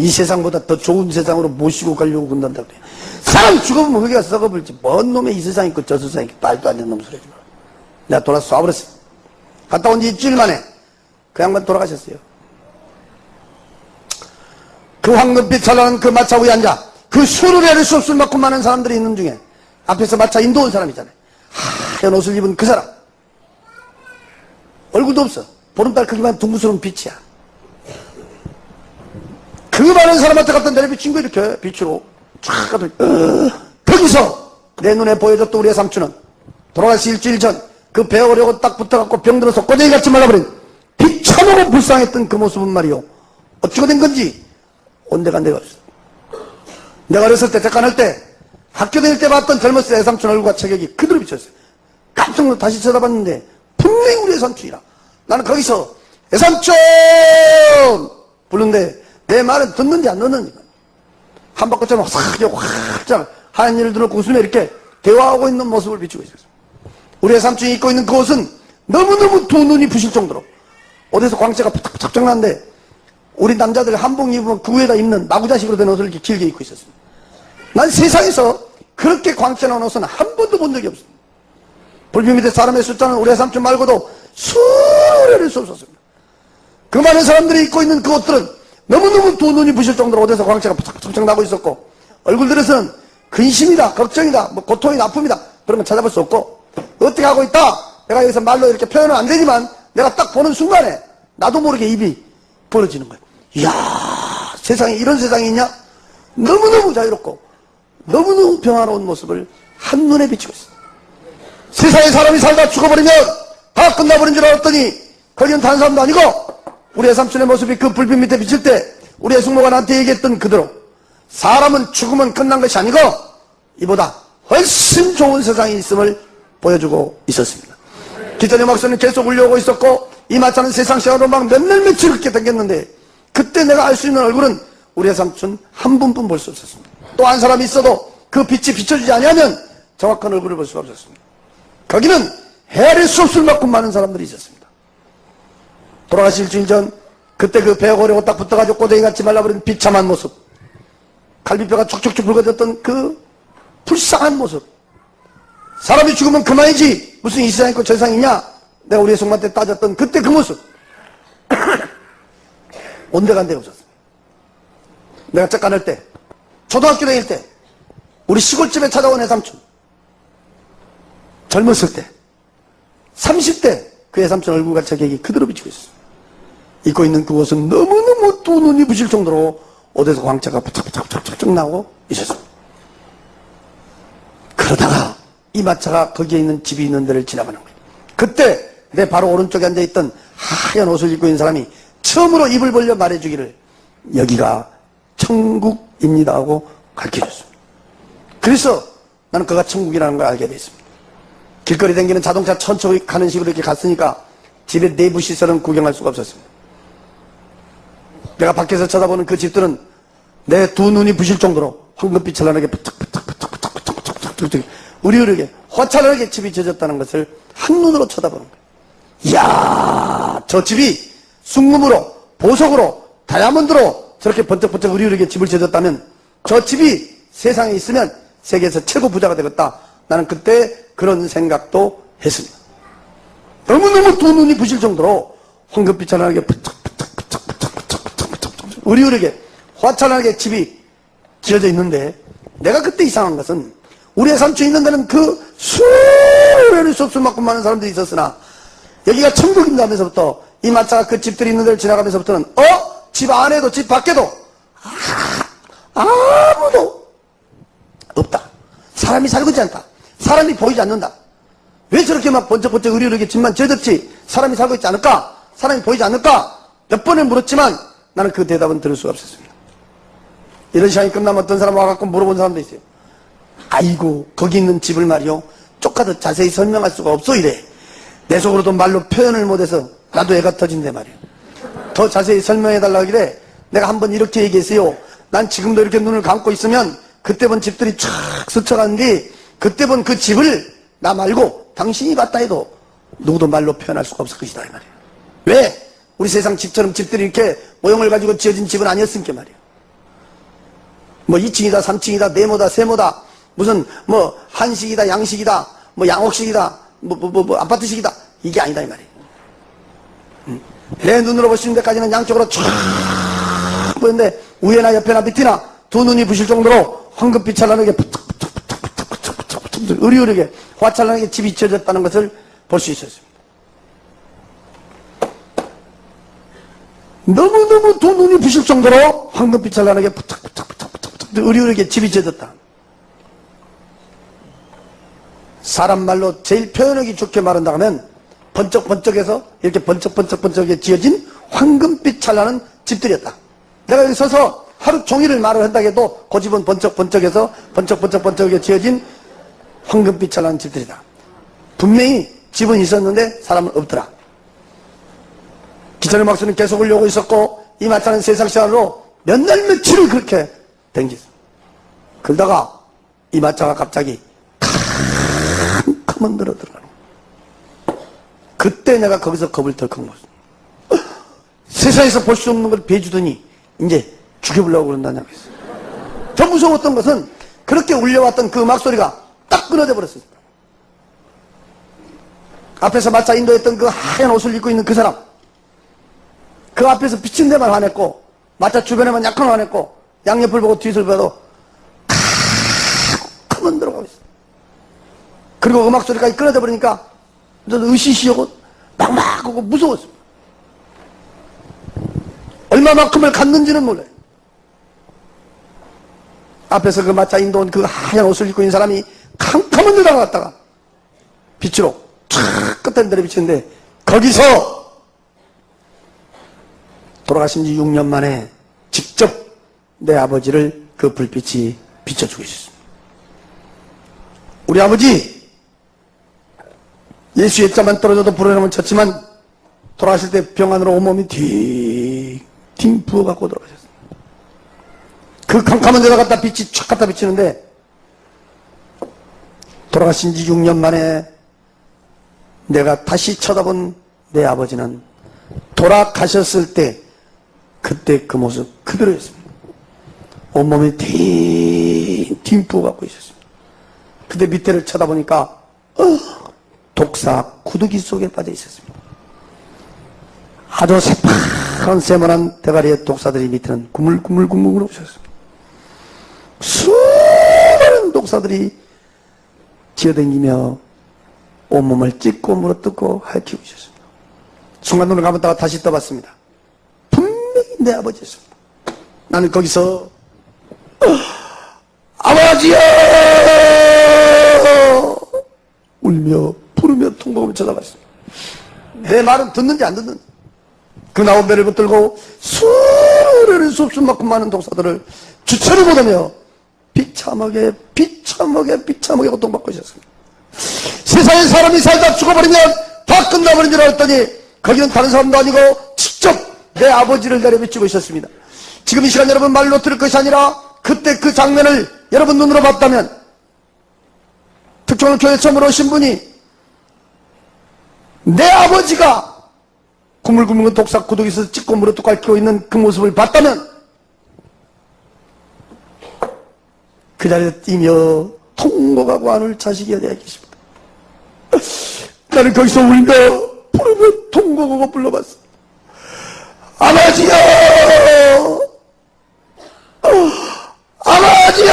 이 세상보다 더 좋은 세상으로 모시고 가려고 그런단다 그래. 사람 죽어보면 흙이가 썩어버리지. 뭔 놈의 이 세상 있고 저 세상 있고 말도 안 되는 놈 소리 하지 마라. 내가 돌아서 쏴버렸어요. 갔다 온 지 일주일 만에 그 양반 돌아가셨어요. 그 황금빛 찬란한 그 마차 위에 앉아 그 수를 헤를 수 없을 만큼 많은 사람들이 있는 중에 앞에서 마차 인도 온 사람 있잖아요. 하얀 옷을 입은 그 사람. 얼굴도 없어. 보름달 크기만 둥그스러운 빛이야. 그 많은 사람한테 갖다 내려비친 거 이렇게 빛으로 쫙 가도 거기서 내 눈에 보여줬던 우리의 삼촌은 돌아가시 일주일 전 그 배워려고 딱 붙어갖고 병들어서 꼬쟁이같이 말라버린 비참하고 불쌍했던 그 모습은 말이요. 어찌가 된 건지 온데간데가 없어. 내가 어렸을 때 잠깐 때 학교 다닐 때 봤던 젊었을 때 애삼촌 얼굴과 체격이 그대로 비쳤어요. 깜짝 놀라 다시 쳐다봤는데 분명히 우리 애삼촌이라. 나는 거기서 애삼촌 부르는데 내 말은 듣는지 안 듣는지 한 바퀴처럼 확 하얀 일을 들었고 웃으며 이렇게 대화하고 있는 모습을 비추고 있었어요. 우리 애삼촌이 입고 있는 그 옷은 너무너무 두 눈이 부실 정도로 어디서 광채가 푸탁푸탁 났는데 우리 남자들 한복 입으면 그 위에다 입는 마구자식으로 된 옷을 이렇게 길게 입고 있었습니다. 난 세상에서 그렇게 광채 나온 옷은 한 번도 본 적이 없습니다. 불빛 밑에 사람의 숫자는 우리 애삼촌 말고도 수레를 수 없었습니다. 그 많은 사람들이 입고 있는 그 옷들은 너무너무 두 눈이 부실 정도로 어디서 광채가 푸탁푸탁 나고 있었고 얼굴들에서는 근심이다, 걱정이다, 뭐 고통이다, 아픔이다 그런 건 찾아볼 수 없고 어떻게 하고 있다? 내가 여기서 말로 이렇게 표현은 안 되지만 내가 딱 보는 순간에 나도 모르게 입이 벌어지는 거야. 이야, 세상에 이런 세상이 있냐? 너무너무 자유롭고 너무너무 평화로운 모습을 한눈에 비치고 있어. 세상에 사람이 살다 죽어버리면 다 끝나버린 줄 알았더니 거기는 다른 사람도 아니고 우리 애삼촌의 모습이 그 불빛 밑에 비칠 때 우리 애숙모가 나한테 얘기했던 그대로 사람은 죽으면 끝난 것이 아니고 이보다 훨씬 좋은 세상이 있음을 보여주고 있었습니다. 기자님 박사는 계속 울려오고 있었고 이 마차는 세상 시간으로 막 며칠 그렇게 당겼는데 그때 내가 알 수 있는 얼굴은 우리 애삼촌 한 분뿐 볼 수 없었습니다. 또 한 사람이 있어도 그 빛이 비춰주지 아니하면 정확한 얼굴을 볼 수가 없었습니다. 거기는 헤아릴 수 없을 만큼 많은 사람들이 있었습니다. 돌아가실 일주일 전 그때 그 배가 고려고 딱 붙어가지고 꼬쟁이같이 말라버린 비참한 모습, 갈비뼈가 촉촉촉 붉어졌던 그 불쌍한 모습, 사람이 죽으면 그만이지 무슨 이 세상 있고 저 세상 있냐, 내가 우리 성만 때 따졌던 그때 그 모습 온데간데 없었습니다. 내가 짝간할 때, 초등학교 다닐 때 우리 시골집에 찾아온 애삼촌, 젊었을 때 30대 그 애삼촌 얼굴과 자격이 그대로 비치고 있었습니다. 입고 있는 그 옷은 너무너무 두 눈이 부실 정도로 옷에서 광채가 부쩍부쩍 나오고 있었습니다. 그러다가 이마차가 거기에 있는 집이 있는 데를 지나가는 거예요. 그때 내 바로 오른쪽에 앉아있던 하얀 옷을 입고 있는 사람이 처음으로 입을 벌려 말해주기를 여기가 천국입니다 하고 가르쳐줬습니다. 그래서 나는 그가 천국이라는 걸 알게 됐습니다. 길거리 다니는 자동차 천천히 가는 식으로 이렇게 갔으니까 집의 내부 시설은 구경할 수가 없었습니다. 내가 밖에서 쳐다보는 그 집들은 내 두 눈이 부실 정도로 황금빛 찬란하게 부쩍부쩍 우리우리게 화창하게 집이 젖었다는 것을 한눈으로 쳐다보는 거예요. 이야, 저 집이 순금으로, 보석으로, 다이아몬드로 저렇게 번쩍번쩍 우리우리게 집을 젖었다면 저 집이 세상에 있으면 세계에서 최고 부자가 되겠다. 나는 그때 그런 생각도 했습니다. 너무너무 두 눈이 부실 정도로 황금빛 찬란하게 우리우리게 화창하게 집이 지어져 있는데, 내가 그때 이상한 것은 우리의 삼촌 있는 데는 그 수많은 수 없을 만큼 많은 사람들이 있었으나 여기가 천국인가 하면서부터 이 마차가 그 집들이 있는 데를 지나가면서부터는 집 안에도 집 밖에도 아무도 없다. 사람이 살고 있지 않다. 사람이 보이지 않는다. 왜 저렇게 막 번쩍번쩍 의리르게 집만 지어졌지? 사람이 살고 있지 않을까? 사람이 보이지 않을까? 몇 번을 물었지만 나는 그 대답은 들을 수가 없었습니다. 이런 시간이 끝나면 어떤 사람 와갖고 물어본 사람도 있어요. 아이고, 거기 있는 집을 말이요, 쪼까도 자세히 설명할 수가 없어 이래. 내 속으로도 말로 표현을 못해서 나도 애가 터진대 말이에요. 더 자세히 설명해달라고 그래. 내가 한번 이렇게 얘기했어요. 난 지금도 이렇게 눈을 감고 있으면 그때 본 집들이 쫙 스쳐가는데 그때 본 그 집을 나 말고 당신이 봤다 해도 누구도 말로 표현할 수가 없을 것이다 이 말이에요. 왜? 우리 세상 집처럼 집들이 이렇게 모형을 가지고 지어진 집은 아니었으니까 말이에요. 뭐 2층이다 3층이다 네모다 세모다 무슨 뭐 한식이다 양식이다 뭐 양옥식이다 뭐 아파트식이다 이게 아니다 이 말이에요. 내 눈으로 보시는 데까지는 양쪽으로 쫙 보이는데 위에나 옆에나 밑이나 두 눈이 부실 정도로 황금빛 찬란하게 의리의리하게 화찬란하게 집이 지어졌다는 것을 볼 수 있었습니다. 너무너무 두 눈이 부실 정도로 황금빛 찬란하게 의리의리하게 집이 지어졌다. 사람 말로 제일 표현하기 좋게 말한다 하면 번쩍번쩍해서 이렇게 번쩍번쩍번쩍하게 지어진 황금빛 찬란한 집들이었다. 내가 여기 서서 하루 종일을 말을 한다 해도 그 집은 번쩍번쩍해서 번쩍번쩍번쩍하게 지어진 황금빛 찬란한 집들이다. 분명히 집은 있었는데 사람은 없더라. 기천의 막수는 계속 울려오고 있었고 이 마차는 세상 시간으로 몇 날 며칠을 그렇게 댕겼어. 그러다가 이 마차가 갑자기 캄캄한 데로 들어가는 거야. 그때 내가 거기서 겁을 덜컥 먹었어. 세상에서 볼 수 없는 걸 베주더니 이제 죽여보려고 그런다냐고 했어. 더 무서웠던 것은 그렇게 울려왔던 그 음악소리가 딱 끊어져 버렸어요. 앞에서 마차 인도했던 그 하얀 옷을 입고 있는 그 사람, 그 앞에서 비친 데만 화냈고 마차 주변에만 약간 화냈고 양옆을 보고 뒤를 봐도 캄캄한 데로 가고 있어. 그리고 음악소리까지 끊어져 버리니까 으시시하고 막막하고 무서웠어. 얼마만큼을 갔는지는 몰라요. 앞에서 그 마차 인도온 그 하얀 옷을 입고 있는 사람이 캄캄한 데다가 갔다가 빛으로 촥 끝에 내려 비치는데 거기서 돌아가신 지 6년 만에 직접 내 아버지를 그 불빛이 비춰주고 있었습니다. 우리 아버지 예수의 자만 떨어져도 불어나면 쳤지만 돌아가실 때 병안으로 온몸이 딩 부어갖고 돌아가셨습니다. 그 캄캄한 데다 갖다 빛이 촥 갖다 비치는데 돌아가신 지 6년 만에 내가 다시 쳐다본 내 아버지는 돌아가셨을 때 그때 그 모습 그대로였습니다. 온몸이 딩 부어갖고 있었습니다. 그때 밑에를 쳐다보니까 독사 구더기 속에 빠져 있었습니다. 아주 새파란 세모난 대가리의 독사들이 밑에는 구물구물구물 오셨습니다. 수많은 독사들이 기어다니며 온몸을 찢고 물어뜯고 핥히고 있었습니다. 순간 눈을 감았다가 다시 떠봤습니다. 분명히 내 아버지였습니다. 나는 거기서 아버지여! 울며 부르며 통곡하며 쳐다봤습니다. 내 말은 듣는지 안 듣는지. 그 나온 배를 붙들고 수많은 수없만큼 많은 독사들을 주체를 못하며 비참하게 고통받고 있었습니다. 세상에 사람이 살다 죽어버리면 다 끝나버린 줄 알았더니 거기는 다른 사람도 아니고 직접 내 아버지를 내려비추고 있었습니다. 지금 이 시간 여러분 말로 들을 것이 아니라 그때 그 장면을 여러분 눈으로 봤다면 특정한 교회 처음 오신 분이 내 아버지가 구물구물 독사 구독에서 찍고 물어뜯고 앓고 있는 그 모습을 봤다면 그 자리에 뛰며 통곡하고 안을 자식이 어디에 계십니다. 나는 거기서 울며 부르며 통곡하고 불러봤어. 아버지여! 아버지여!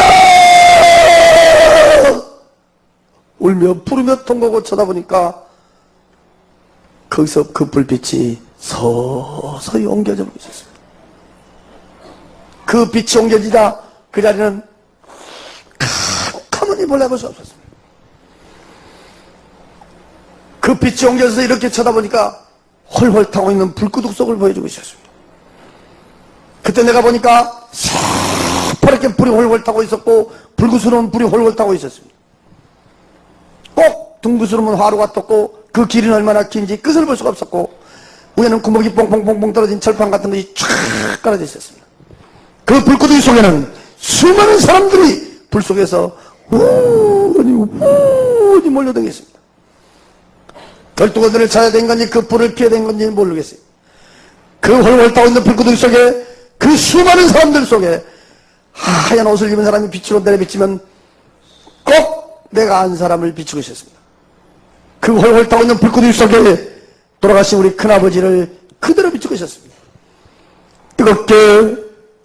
울며 부르며 통곡하고 쳐다보니까 거기서 그 불빛이 서서히 옮겨져 있었습니다. 그 빛이 옮겨지자 그 자리는 가만히 몰라볼 수 없었습니다. 그 빛이 옮겨져서 이렇게 쳐다보니까 헐헐 타고 있는 불구둑 속을 보여주고 있었습니다. 그때 내가 보니까 새파랗게 불이 헐헐 타고 있었고 불구스러운 불이 헐헐 타고 있었습니다. 꼭 둥그스러운 화로가 떴고 그 길이는 얼마나 긴지 끝을 볼 수가 없었고 위에는 구멍이 뽕뽕뽕뽕 떨어진 철판 같은 것이 쫙 깔아져 있었습니다. 그 불구덩이 속에는 수많은 사람들이 불 속에서 우니 몰려들겠습니다. 결투건들을 찾아야 된 건지 그 불을 피해야 된 건지 모르겠어요. 그 헐헐 타고 있는 불구덩이 속에 그 수많은 사람들 속에 하얀 옷을 입은 사람이 빛으로 내려비치면 꼭 내가 안 사람을 비추고 있었습니다. 그 헐헐 타고 있는 불구덩이 속에 돌아가신 우리 큰아버지를 그대로 비추고 있었습니다.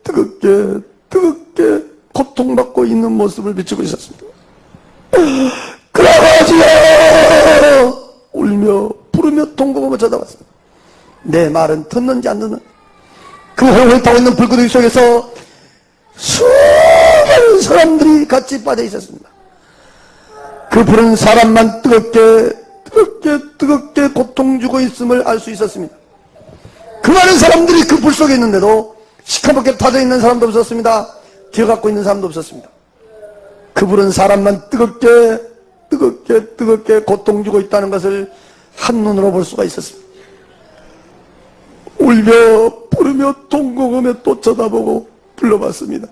뜨겁게 고통받고 있는 모습을 비추고 있었습니다. 큰아버지여! 울며 부르며 통곡하며 쳐다봤습니다. 내 말은 듣는지 안 듣는지. 그 헐헐 타고 있는 불구덩이 속에서 수많은 사람들이 같이 빠져 있었습니다. 그 불은 사람만 뜨겁게 고통 주고 있음을 알 수 있었습니다. 그 많은 사람들이 그 불 속에 있는데도 시커멓게 타져 있는 사람도 없었습니다. 기어갖고 있는 사람도 없었습니다. 그 불은 사람만 뜨겁게 고통 주고 있다는 것을 한눈으로 볼 수가 있었습니다. 울며 부르며 통곡하며 또 쳐다보고 불러봤습니다.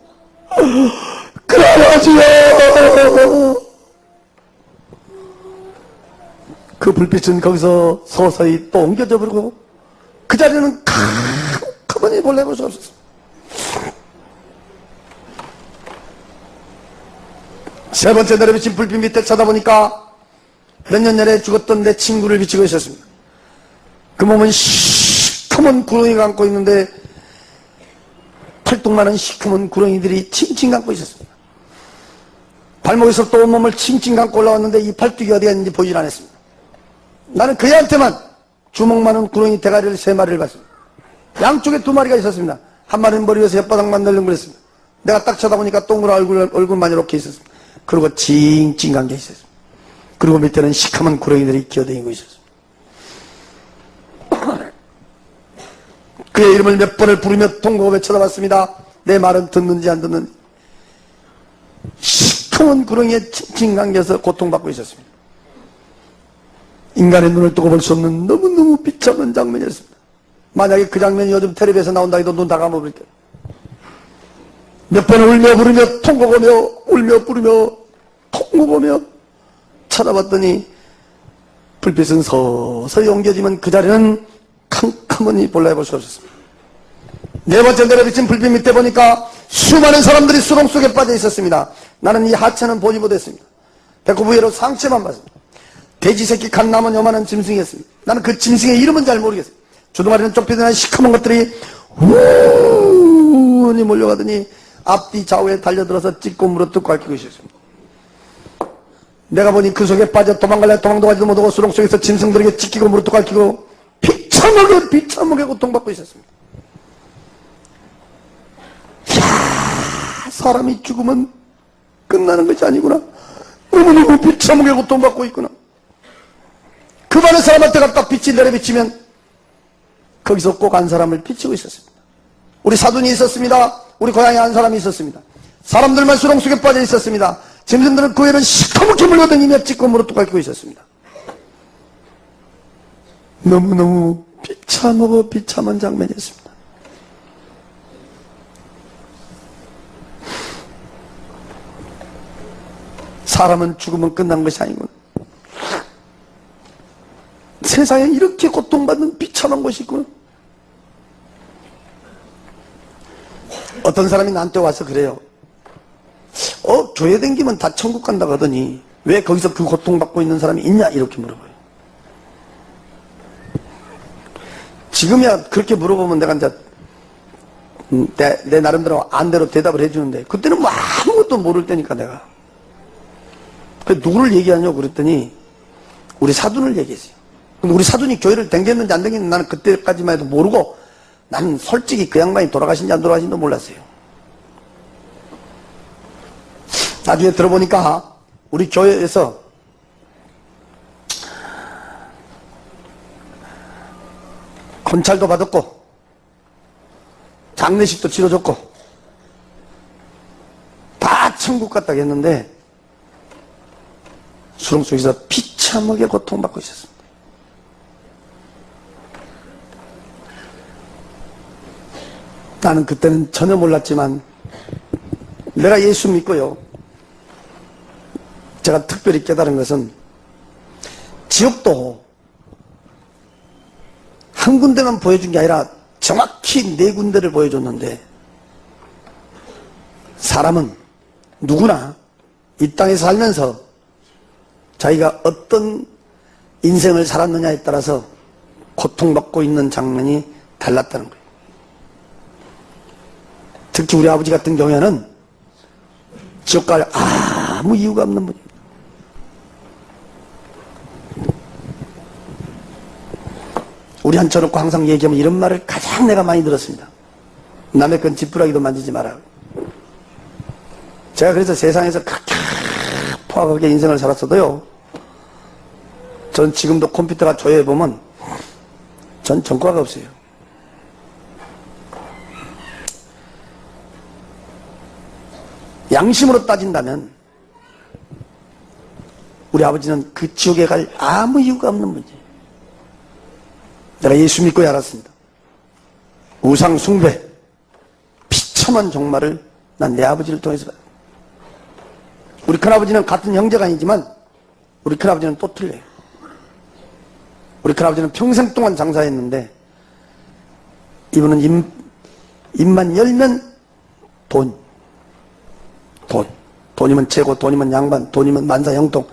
큰아버지여! 그 불빛은 거기서 서서히 또 옮겨져 버리고 그 자리는 가만히 몰라볼 수 없었습니다. 세 번째 내려비친 불빛 밑에 쳐다보니까 몇 년 전에 죽었던 내 친구를 비치고 있었습니다. 그 몸은 시커먼 구렁이가 안고 있는데 팔뚝만한 시커먼 구렁이들이 칭칭 감고 있었습니다. 발목에서 또 온몸을 칭칭 감고 올라왔는데 이 팔뚝이 어디가 있는지 보이질 않았습니다. 나는 그 애한테만 주먹만한 구렁이 대가리를 3마리를 봤습니다. 양쪽에 2마리가 있었습니다. 한 마리는 머리 위에서 혓바닥만 널렁거렸습니다. 내가 딱 쳐다보니까 동그란 얼굴만 이렇게 있었습니다. 그리고 찡찡한 게 있었습니다. 그리고 밑에는 시커먼 구렁이들이 기어다니고 있었습니다. 그의 이름을 몇 번을 부르며 통곡하며 쳐다봤습니다. 내 말은 듣는지 안 듣는지. 시커먼 구렁이에 칭칭 감겨서 고통받고 있었습니다. 인간의 눈을 뜨고 볼 수 없는 너무너무 비참한 장면이었습니다. 만약에 그 장면이 요즘 텔레비에서 나온다 해도 눈 다 감아버릴 거예요. 몇 번 울며 부르며 통곡하며 울며 부르며 통곡하며 찾아봤더니 불빛은 서서히 옮겨지면 그 자리는 캄캄하니 볼라 볼 수가 없었습니다. 네 번째 내려비친 불빛 밑에 보니까 수많은 사람들이 수렁 속에 빠져 있었습니다. 나는 이 하체는 보지 못했습니다. 배꼽 위로 상체만 봤습니다. 돼지 새끼 간 남은 요만한 짐승이었습니다. 나는 그 짐승의 이름은 잘 모르겠어요. 주둥아리는 좁히던 시커먼 것들이 우니 몰려가더니 앞뒤 좌우에 달려들어서 찢고 물어뜯고 앓히고 있었습니다. 내가 보니 그 속에 빠져 도망갈래 도망도 가지도 못하고 수렁 속에서 짐승들에게 찢기고 물어뜯고 앓히고 비참하게 고통받고 있었습니다. 이야, 사람이 죽으면 끝나는 것이 아니구나. 너무너무 비참하게 고통받고 있구나. 그 많은 사람한테 갖다 빛이 내려비치면 거기서 꼭 한 사람을 비치고 있었습니다. 우리 사돈이 있었습니다. 우리 고향에 한 사람이 있었습니다. 사람들만 수렁 속에 빠져 있었습니다. 짐승들은 그 애를 시커멓게 물려다니며 찢고 물어뜯고 앓고 있었습니다. 너무너무 비참하고 비참한 장면이었습니다. 사람은 죽으면 끝난 것이 아니구나. 세상에 이렇게 고통받는 비참한 것이 있구나. 어떤 사람이 나한테 와서 그래요. 교회 댕기면 다 천국 간다고 하더니 왜 거기서 그 고통받고 있는 사람이 있냐 이렇게 물어봐요. 지금이야 그렇게 물어보면 내가 이제 내 나름대로 안대로 대답을 해주는데 그때는 뭐 아무것도 모를 때니까 내가 누구를 얘기하냐고 그랬더니 우리 사돈을 얘기했어요. 근데 우리 사돈이 교회를 댕겼는지 안 댕겼는지 나는 그때까지만 해도 모르고 나는 솔직히 그 양반이 돌아가신지 안 돌아가신지도 몰랐어요. 나중에 들어보니까 우리 교회에서 검찰도 받았고 장례식도 치러줬고 다 천국 갔다고 했는데 수렁 속에서 비참하게 고통받고 있었습니다. 나는 그때는 전혀 몰랐지만 내가 예수 믿고요. 제가 특별히 깨달은 것은 지옥도 한 군데만 보여준 게 아니라 정확히 4군데를 보여줬는데 사람은 누구나 이 땅에 살면서 자기가 어떤 인생을 살았느냐에 따라서 고통받고 있는 장면이 달랐다는 거예요. 특히 우리 아버지 같은 경우에는 지옥 갈 아무 이유가 없는 분입니다. 우리 한쳐놓고 항상 얘기하면 이런 말을 가장 내가 많이 들었습니다. 남의 건 지푸라기도 만지지 마라. 제가 그래서 세상에서 그렇게 포악하게 인생을 살았어도요, 전 지금도 컴퓨터가 조회해보면 전 전과가 없어요. 양심으로 따진다면 우리 아버지는 그 지옥에 갈 아무 이유가 없는 분이에요. 내가 예수 믿고 알았습니다. 우상 숭배, 비참한 종말을 난 내 아버지를 통해서 받았습니다. 우리 큰아버지는 같은 형제가 아니지만 우리 큰아버지는 또 틀려요. 우리 큰아버지는 평생 동안 장사했는데 이분은 입만 열면 돈이면 최고, 돈이면 양반, 돈이면 만사 형통.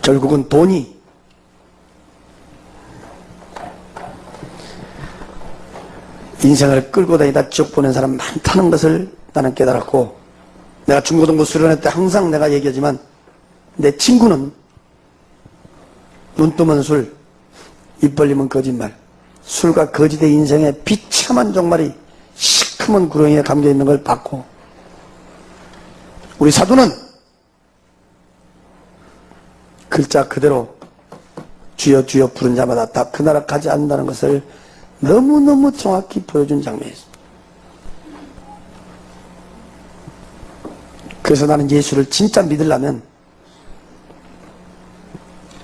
결국은 돈이 인생을 끌고 다니다 지옥 보낸 사람 많다는 것을 나는 깨달았고, 내가 중고등부 수련회 때 항상 내가 얘기하지만 내 친구는 눈 뜨면 술, 입 벌리면 거짓말, 술과 거짓의 인생의 비참한 종말이 시커먼 구렁이에 감겨있는 걸 봤고, 우리 사도는 글자 그대로 주여 주여 부른 자마다 다 그 나라 가지 않는다는 것을 너무너무 정확히 보여준 장면이었습니다. 그래서 나는 예수를 진짜 믿으려면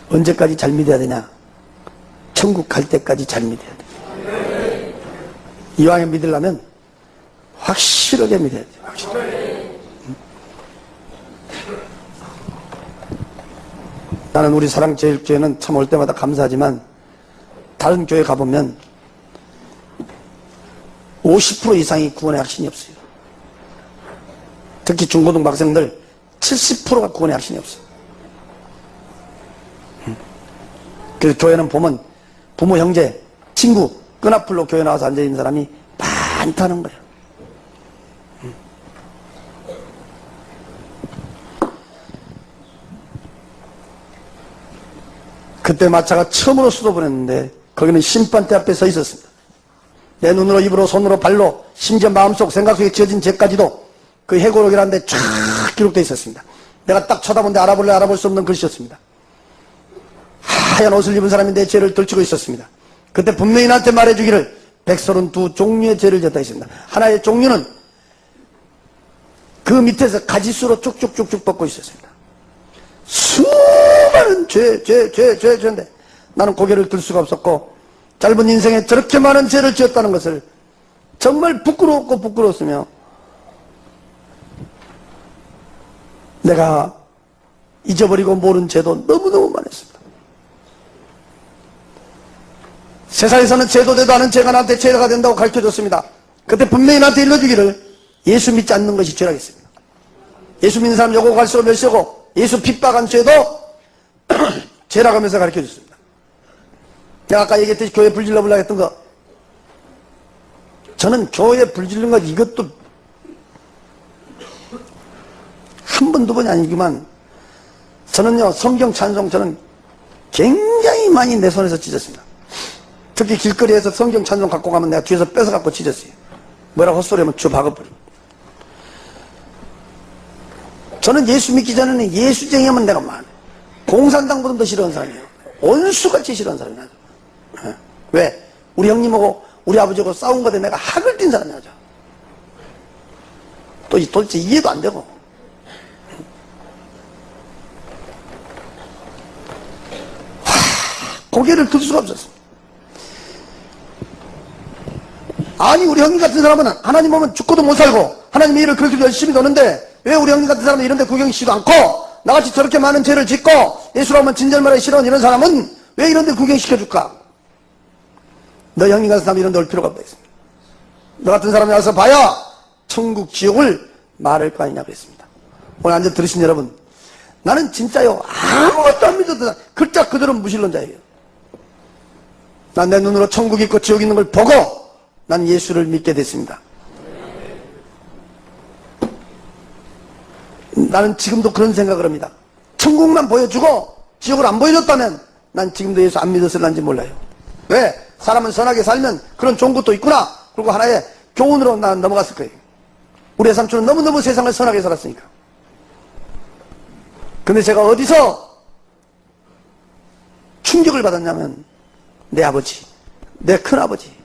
언제까지 잘 믿어야 되냐? 천국 갈 때까지 잘 믿어야 돼. 이왕에 믿으려면 확실하게 믿어야 돼요. 확실하게. 나는 우리 사랑제일교회는 참 올 때마다 감사하지만 다른 교회 가보면 50% 이상이 구원의 확신이 없어요. 특히 중고등부 학생들 70%가 구원의 확신이 없어요. 그래서 교회는 보면 부모, 형제, 친구 끈앞으로 교회 나와서 앉아있는 사람이 많다는 거예요. 그때 마차가 처음으로 수도 보냈는데 거기는 심판대 앞에 서 있었습니다. 내 눈으로, 입으로, 손으로, 발로, 심지어 마음속, 생각 속에 지어진 죄까지도 그 해고록이라는 데 쫙 기록되어 있었습니다. 내가 딱 쳐다보는데 알아볼 수 없는 글씨였습니다. 하얀 옷을 입은 사람이 내 죄를 들추고 있었습니다. 그때 분명히 나한테 말해주기를 132 종류의 죄를 졌다 했습니다. 하나의 종류는 그 밑에서 가지수로 쭉쭉쭉쭉 뻗고 있었습니다. 수많은 죄인데 나는 고개를 들 수가 없었고 짧은 인생에 저렇게 많은 죄를 지었다는 것을 정말 부끄러웠고 부끄러웠으며 내가 잊어버리고 모른 죄도 너무너무 많았습니다. 세상에서는 죄도 되도 않은 죄가 나한테 죄가 된다고 가르쳐줬습니다. 그때 분명히 나한테 일러주기를 예수 믿지 않는 것이 죄라겠습니다. 예수 믿는 사람 요고 갈수록 멸시하고 예수 핍박한 죄도 죄라고 하면서 가르쳐줬습니다. 내가 아까 얘기했듯이 교회 불질러 보려고 했던 거, 저는 교회 불질른 것 이것도 한 번, 두 번이 아니지만 저는요 성경 찬송 저는 굉장히 많이 내 손에서 찢었습니다. 특히 길거리에서 성경 찬송 갖고 가면 내가 뒤에서 뺏어 갖고 찢었어요. 뭐라고 헛소리하면 주 박아버리고. 저는 예수 믿기 전에는 예수쟁이하면 내가 많아. 공산당보다 더 싫어하는 사람이에요. 원수같이 싫어하는 사람이야. 왜? 우리 형님하고 우리 아버지하고 싸운 거에 내가 학을 띈 사람이야. 또 도대체 이해도 안 되고. 고개를 들 수가 없었어. 아니 우리 형님 같은 사람은 하나님 오면 죽고도 못 살고 하나님의 일을 그렇게 열심히 노는데 왜 우리 형님 같은 사람은 이런 데 구경시지도 않고 나같이 저렇게 많은 죄를 짓고 예수로 하면 진절말하기 싫어하는 이런 사람은 왜 이런 데 구경시켜줄까? 너 형님 같은 사람이 이런 데 올 필요가 없다 했습니다. 너 같은 사람이 와서 봐야 천국 지옥을 말할 거 아니냐고 했습니다. 오늘 앉아 들으신 여러분, 나는 진짜요 아무것도 안 믿어도 글자 그대로 무신론자예요. 난 내 눈으로 천국이 있고 지옥이 있는 걸 보고 난 예수를 믿게 됐습니다. 나는 지금도 그런 생각을 합니다. 천국만 보여주고 지옥을 안 보여줬다면 난 지금도 예수 안 믿었을런지 몰라요. 왜? 사람은 선하게 살면 그런 좋은 것도 있구나. 그리고 하나의 교훈으로 난 넘어갔을 거예요. 우리 삼촌은 너무너무 세상을 선하게 살았으니까. 근데 제가 어디서 충격을 받았냐면 내 아버지, 내 큰아버지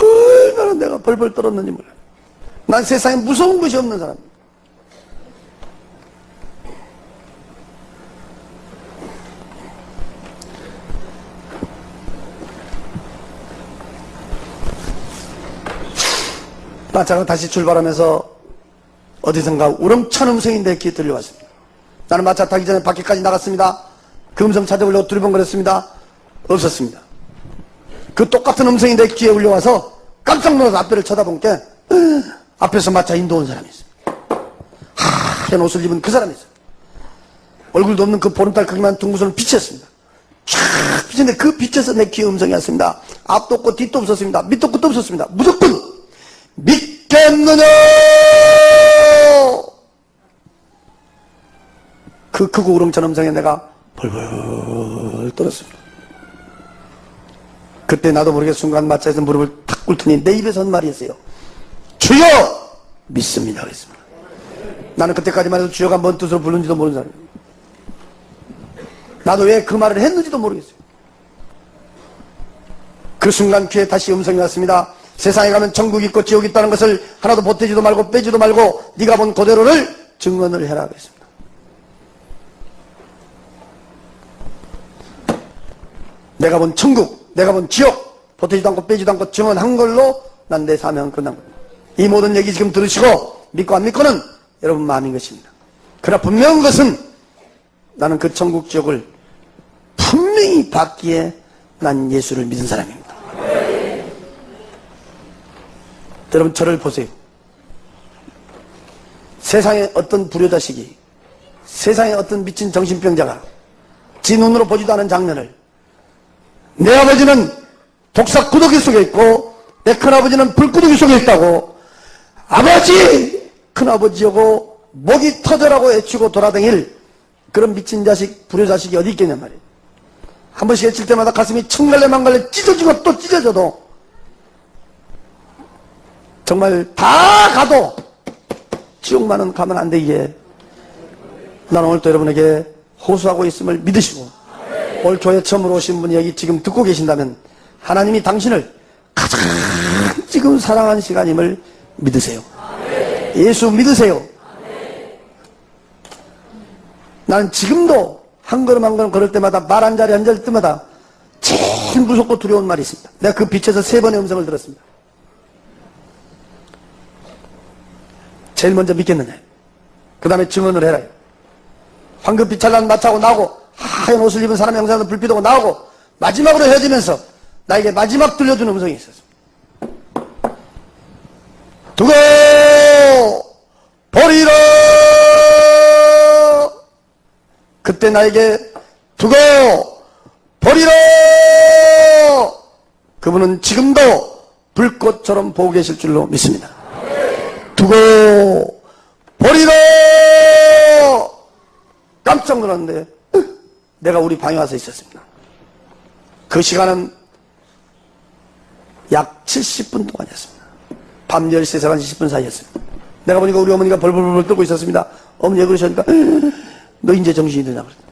얼마나 내가 벌벌 떨었는지 몰라요. 난 세상에 무서운 것이 없는 사람. 마차가 다시 출발하면서 어디선가 우렁찬 음성이 내 귀에 들려왔습니다. 나는 마차 타기 전에 밖에까지 나갔습니다. 그 음성 찾아보려고 두리번거렸습니다. 없었습니다. 그 똑같은 음성이 내 귀에 울려와서 깜짝 놀라서 앞에를 쳐다본 게 앞에서 마차 인도온 사람이 있어요. 하얀 옷을 입은 그 사람이 있어요. 얼굴도 없는 그 보름달 크기만 둥그런 빛이었습니다. 쫙 빛인데 그 빛에서 내 귀에 음성이 왔습니다. 앞도 없고 뒤도 없었습니다. 밑도 끝도 없었습니다. 무조건 믿겠느냐! 그 크고 우렁찬 음성에 내가 벌벌 떨었습니다. 그때 나도 모르게 순간 마차에서 무릎을 탁 꿇더니 내 입에서 한 말이었어요. 주여! 믿습니다. 그랬습니다. 나는 그때까지만 해도 주여가 뭔 뜻으로 부르는지도 모르는 사람이에요. 나도 왜 그 말을 했는지도 모르겠어요. 그 순간 귀에 다시 음성이 왔습니다. 세상에 가면 천국이 있고 지옥이 있다는 것을 하나도 보태지도 말고 빼지도 말고 네가 본 그대로를 증언을 해라 그랬습니다. 내가 본 천국, 내가 본 지옥 보태지도 않고 빼지도 않고 증언한 걸로 난 내 사명은 끝난 겁니다. 이 모든 얘기 지금 들으시고 믿고 안 믿고는 여러분 마음인 것입니다. 그러나 분명한 것은 나는 그 천국 지옥을 분명히 받기에 난 예수를 믿은 사람입니다. 여러분 저를 보세요. 세상에 어떤 불효자식이, 세상에 어떤 미친 정신병자가 지 눈으로 보지도 않은 장면을, 내 아버지는 독사구더기 속에 있고 내 큰아버지는 불구더기 속에 있다고, 아버지! 큰아버지하고 목이 터져라고 외치고 돌아다닐 그런 미친 자식, 불효자식이 어디 있겠냔 말이에요. 한 번씩 외칠 때마다 가슴이 청갈래 망갈래 찢어지고 또 찢어져도 정말 다 가도 지옥만은 가면 안 되기에 나는 오늘 또 여러분에게 호소하고 있음을 믿으시고, 오늘 교회 처음으로 오신 분이 여기 지금 듣고 계신다면 하나님이 당신을 가장 지금 사랑하는 시간임을 믿으세요. 예수 믿으세요. 나는 지금도 한 걸음 한 걸음 걸을 때마다 말 한 자리 앉을 때마다 제일 무섭고 두려운 말이 있습니다. 내가 그 빛에서 3번의 음성을 들었습니다. 제일 먼저 믿겠느냐, 그 다음에 증언을 해라. 황금빛 찬란 마차고 나오고 하얀 옷을 입은 사람의 형상으로 불빛 오고 나오고 마지막으로 헤어지면서 나에게 마지막 들려주는 음성이 있었어. 두고 버리라. 그때 나에게 두고 버리라. 그분은 지금도 불꽃처럼 보고 계실 줄로 믿습니다. 두고 버리라. 깜짝 놀랐는데 내가 우리 방에 와서 있었습니다. 그 시간은 약 70분 동안이었습니다. 밤 10시에서 11시 10분 사이였습니다. 내가 보니까 우리 어머니가 벌벌벌 떨고 있었습니다. 어머니가 그러시니까 너 이제 정신이 드냐 그랬더니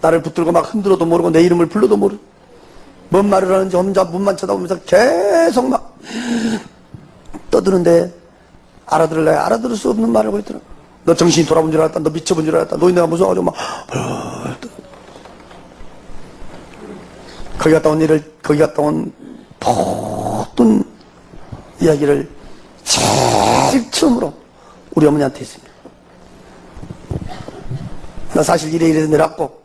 나를 붙들고 막 흔들어도 모르고 내 이름을 불러도 모르고 뭔 말을 하는지 혼자 문만 쳐다보면서 계속 막 떠드는데 알아들을래 알아들을 수 없는 말을 하고 있더라고. 너 정신이 돌아본 줄 알았다. 너 미쳐본 줄 알았다. 너 내가 무서워가지고 막 거기 갔다 온 일을, 거기 갔다 온 모든 이야기를 제일 처음으로 우리 어머니한테 했습니다. 나 사실 이래 내려왔고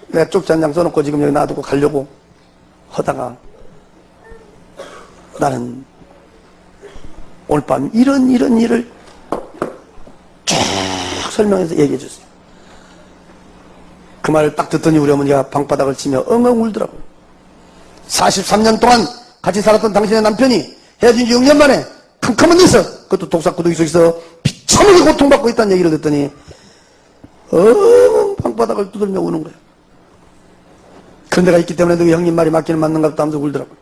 내가 쪽지 한 장 써놓고 지금 여기 놔두고 가려고 하다가 나는 오늘 밤 이런 일을 쭉 설명해서 얘기해 줬어요. 그 말을 딱 듣더니 우리 어머니가 방바닥을 치며 엉엉 울더라고요. 43년 동안 같이 살았던 당신의 남편이 헤어진 지 6년 만에 캄캄한 데서, 그것도 독사구더기 속에서 비참하게 고통받고 있다는 얘기를 듣더니 엉엉 방바닥을 두들며 우는 거예요. 그런 데가 있기 때문에 너 형님 말이 맞기는 맞는 것 같다 하면서 울더라고요.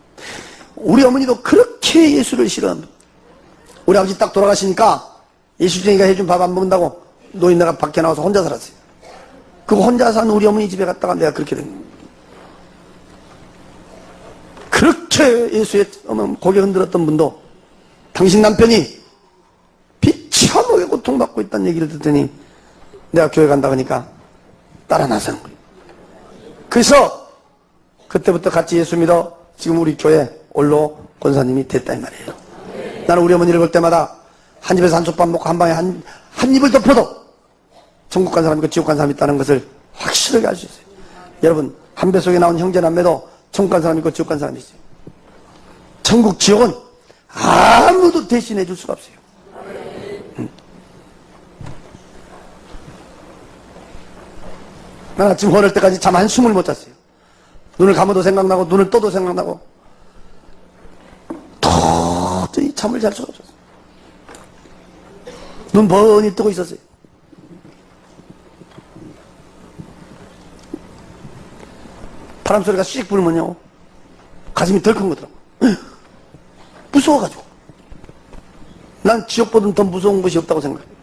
우리 어머니도 그렇게 예수를 싫어합니다. 우리 아버지 딱 돌아가시니까 예수쟁이가 해준 밥 안 먹는다고 노인네가 밖에 나와서 혼자 살았어요. 그 혼자 산 우리 어머니 집에 갔다가 내가 그렇게 된 거예요. 그렇게 예수의 고개 흔들었던 분도 당신 남편이 비참하게 고통받고 있다는 얘기를 듣더니 내가 교회 간다 그러니까 따라 나서는 거예요. 그래서 그때부터 같이 예수 믿어 지금 우리 교회 올로 권사님이 됐다 이 말이에요. 나는 우리 어머니를 볼 때마다 한 집에서 한솥밥 먹고 한 방에 한 입을 덮어도 천국 간 사람이 있고 지옥 간 사람이 있다는 것을 확실하게 알 수 있어요. 여러분, 한 배 속에 나온 형제남매도 천국 간 사람이 있고 지옥 간 사람이 있어요. 천국 지옥은 아무도 대신해 줄 수가 없어요. 난 아침 혼을 때까지 잠 한숨을 못 잤어요. 눈을 감아도 생각나고 눈을 떠도 생각나고 도저히 잠을 잘 수가 없었어요. 눈 번히 뜨고 있었어요. 바람소리가 씩 불면요 가슴이 덜컹 거더라고. 무서워가지고. 난 지옥보다는 더 무서운 것이 없다고 생각해요.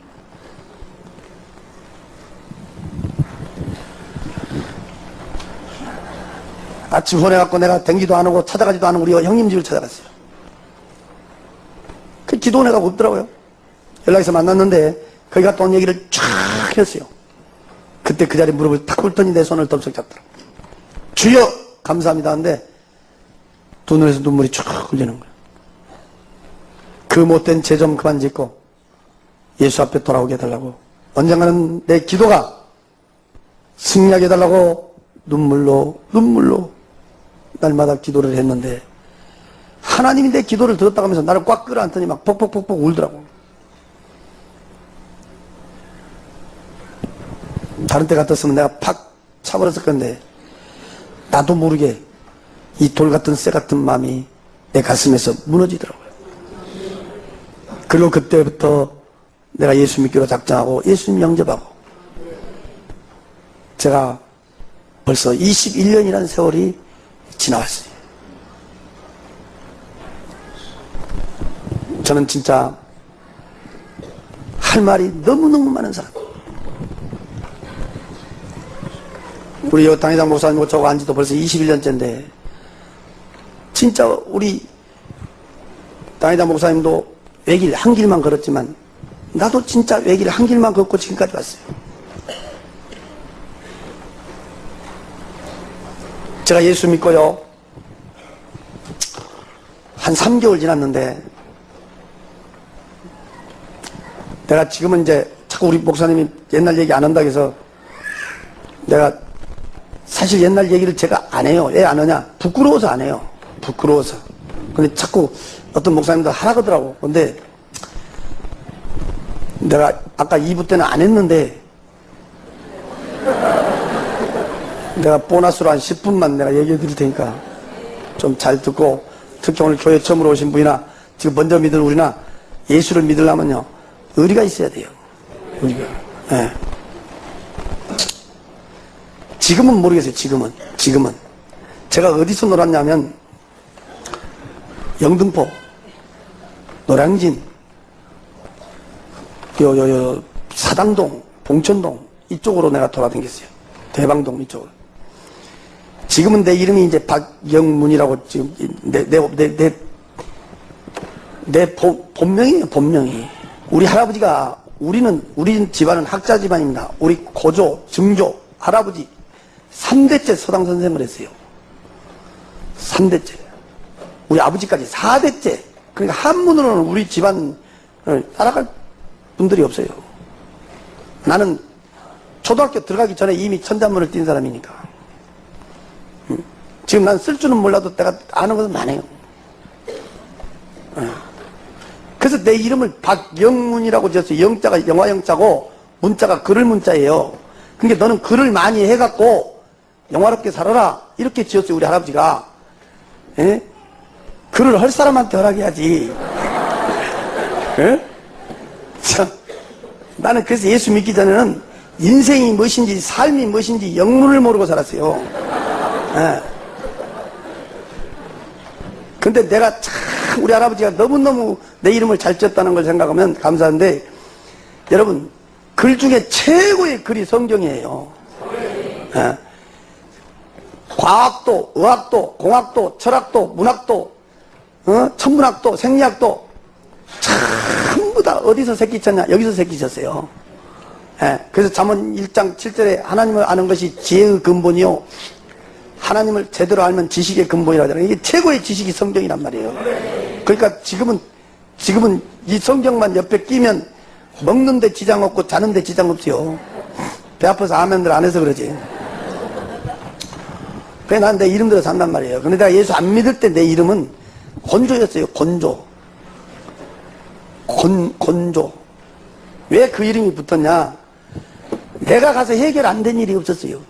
아침 혼해갖고 내가 댕기도 안 하고 찾아가지도 않은 우리 형님 집을 찾아갔어요. 그 기도원회가 없더라고요. 연락해서 만났는데 거기 갔다 온 얘기를 쫙 했어요. 그때 그 자리에 무릎을 탁 꿇더니 내 손을 덥석 잡더라고요. 주여 감사합니다. 근데 두 눈에서 눈물이 쭉 흘리는 거예요. 그 못된 죄 좀 그만 짓고 예수 앞에 돌아오게 해달라고, 언젠가는 내 기도가 승리하게 해달라고 눈물로 날마다 기도를 했는데, 하나님이 내 기도를 들었다고 하면서 나를 꽉 끌어안더니 막 벅벅벅벅 울더라고. 다른 때 같았으면 내가 팍 차버렸을 건데, 나도 모르게 이 돌 같은 쇠 같은 마음이 내 가슴에서 무너지더라고요. 그리고 그때부터 내가 예수 믿기로 작정하고 예수님 영접하고, 제가 벌써 21년이라는 세월이 지나왔어요. 저는 진짜 할 말이 너무너무 많은 사람. 우리 여 당회장 목사님 저거 안지도 벌써 21년째인데, 진짜 우리 당회장 목사님도 외길 한 길만 걸었지만, 나도 진짜 외길 한 길만 걷고 지금까지 왔어요. 제가 예수 믿고요, 한 3개월 지났는데, 내가 지금은 이제 자꾸 우리 목사님이 옛날 얘기 안 한다고 해서, 내가 사실 옛날 얘기를 제가 안 해요. 왜 안 하냐? 부끄러워서 안 해요. 부끄러워서. 근데 자꾸 어떤 목사님도 하라 그러더라고. 근데 내가 아까 2부 때는 안 했는데, 내가 보너스로 한 10분만 내가 얘기해 드릴 테니까 좀 잘 듣고, 특히 오늘 교회 처음으로 오신 분이나 지금 먼저 믿을 우리나 예수를 믿으려면요, 의리가 있어야 돼요. 의리가. 네. 지금은 모르겠어요. 지금은 제가 어디서 놀았냐면, 영등포, 노량진, 사당동, 봉천동 이쪽으로 내가 돌아다녔어요. 대방동 이쪽으로. 지금은 내 이름이 이제 박영문이라고, 지금 내 본명이에요. 본명이. 우리 할아버지가, 우리 집안은 학자 집안입니다. 우리 고조, 증조, 할아버지 3대째 서당 선생을 했어요. 3대째. 우리 아버지까지 4대째. 그러니까 한문으로는 우리 집안을 따라갈 분들이 없어요. 나는 초등학교 들어가기 전에 이미 천자문을 띈 사람이니까. 지금 난 쓸 줄은 몰라도 내가 아는 것은 많아요. 그래서 내 이름을 박영문이라고 지었어요. 영자가 영화 영자고 문자가 글을 문자예요. 그러니까 너는 글을 많이 해갖고 영화롭게 살아라, 이렇게 지었어요. 우리 할아버지가. 예? 글을 할 사람한테 허락해야지. 예? 참, 나는 그래서 예수 믿기 전에는 인생이 무엇인지, 삶이 무엇인지 영문을 모르고 살았어요. 예. 근데 내가 참 우리 할아버지가 너무너무 내 이름을 잘 지었다는 걸 생각하면 감사한데, 여러분, 글 중에 최고의 글이 성경이에요. 예. 과학도, 의학도, 공학도, 철학도, 문학도, 천문학도, 생리학도 전부 다 어디서 새끼쳤냐? 여기서 새끼쳤어요. 예. 그래서 잠언 1장 7절에 하나님을 아는 것이 지혜의 근본이요, 하나님을 제대로 알면 지식의 근본이라고 하잖아요. 이게 최고의 지식이 성경이란 말이에요. 그러니까 지금은 이 성경만 옆에 끼면 먹는데 지장 없고 자는데 지장 없어요. 배 아파서 아멘들 안 해서 그러지. 그래, 난 내 이름대로 산단 말이에요. 근데 내가 예수 안 믿을 때 내 이름은 곤조였어요. 곤조. 곤조. 왜 그 이름이 붙었냐? 내가 가서 해결 안 된 일이 없었어요.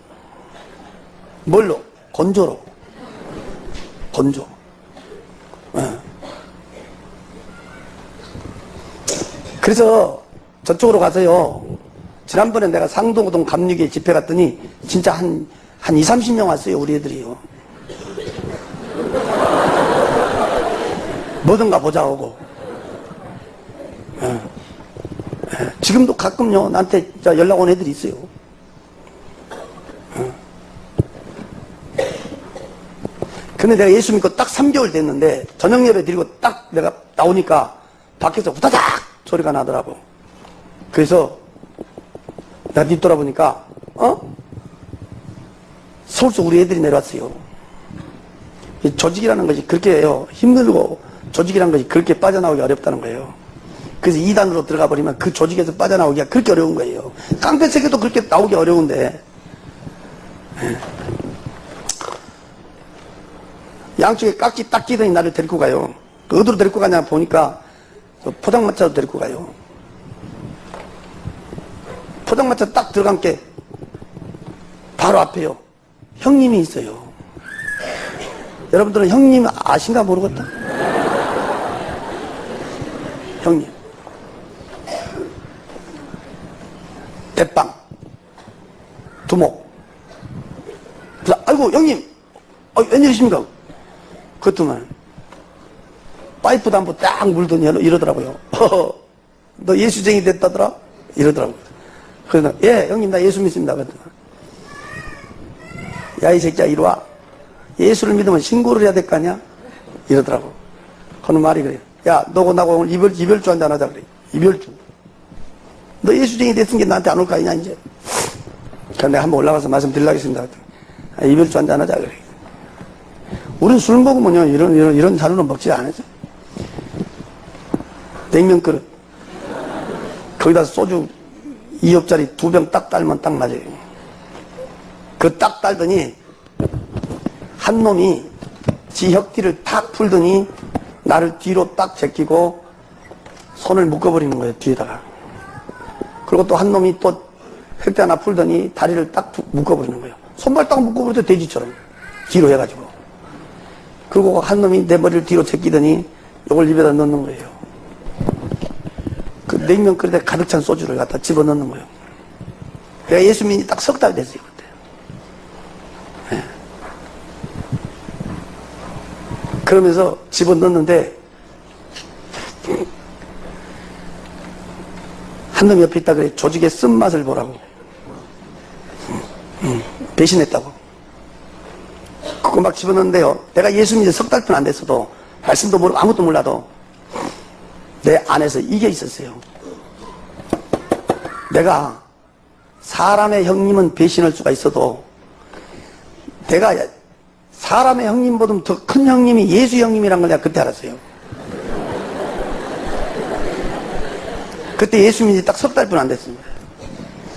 뭘로? 곤조로. 곤조. 네. 그래서 저쪽으로 가서요, 지난번에 내가 상동호동 감리교회 집회 갔더니 진짜 한 20, 30명 왔어요. 우리 애들이요. 뭐든가 보자 하고. 예. 예. 지금도 가끔요, 나한테 연락 온 애들이 있어요. 예. 근데 내가 예수 믿고 딱 3개월 됐는데, 저녁 예배 드리고 딱 내가 나오니까 밖에서 후다닥 소리가 나더라고. 그래서 내가 뒤돌아보니까 서울서 우리 애들이 내려왔어요. 이 조직이라는 것이 그렇게 해요. 힘들고 조직이라는 것이 그렇게 빠져나오기 어렵다는 거예요. 그래서 2단으로 들어가 버리면 그 조직에서 빠져나오기가 그렇게 어려운 거예요. 깡패 세계도 그렇게 나오기 어려운데. 양쪽에 깍지 딱 끼더니 나를 데리고 가요. 어디로 데리고 가냐 보니까 포장마차로 데리고 가요. 포장마차 딱 들어간 게 바로 앞에요. 형님이 있어요. 여러분들은 형님 아신가 모르겠다. 형님. 대빵. 두목. 아이고, 형님. 웬일이십니까? 그것도만. 파이프 담보 딱 물더니 이러더라고요. 너 예수쟁이 됐다더라? 이러더라고요. 그래서, 예, 형님, 나 예수 믿습니다. 그랬더니. 야, 이 새끼야, 이리 와. 예수를 믿으면 신고를 해야 될 거 아니야? 이러더라고. 하는 말이 그래요. 야, 너고 나고 오늘 이별주 한잔 하자 그래. 이별주. 너 예수쟁이 됐으니까 나한테 안 올 거 아니냐, 이제. 그래서 내가 한번 올라가서 말씀드리려고 했습니다. 이별주 한잔 하자 그래. 우린 술 먹으면요, 이런 잔으로 먹지 않아요. 냉면 그릇. 거기다 소주 2억짜리 2병 딱 딸면 딱 맞아요. 그 딱 딸더니, 한 놈이 지 혁띠를 탁 풀더니, 나를 뒤로 딱 제끼고, 손을 묶어버리는 거예요, 뒤에다가. 그리고 또 한 놈이 또 획대 하나 풀더니, 다리를 딱 묶어버리는 거예요. 손발 딱 묶어버려도 돼지처럼. 뒤로 해가지고. 그리고 한 놈이 내 머리를 뒤로 제끼더니, 이걸 입에다 넣는 거예요. 그 냉면 그릇에 가득 찬 소주를 갖다 집어넣는 거예요. 내가 예수 믿니 딱 석 달 됐어요, 그때. 네. 그러면서 집어넣는데, 한 놈 옆에 있다 그래. 조직의 쓴맛을 보라고. 배신했다고. 그거 막 집어넣는데요. 내가 예수 믿은 석 달뿐 안 됐어도, 말씀도 모르고 아무것도 몰라도, 내 안에서 이게 있었어요. 내가 사람의 형님은 배신할 수가 있어도, 내가 사람의 형님보다 더 큰 형님이 예수 형님이란 걸 내가 그때 알았어요. 그때 예수 믿은 지 딱 석 달뿐 안 됐습니다.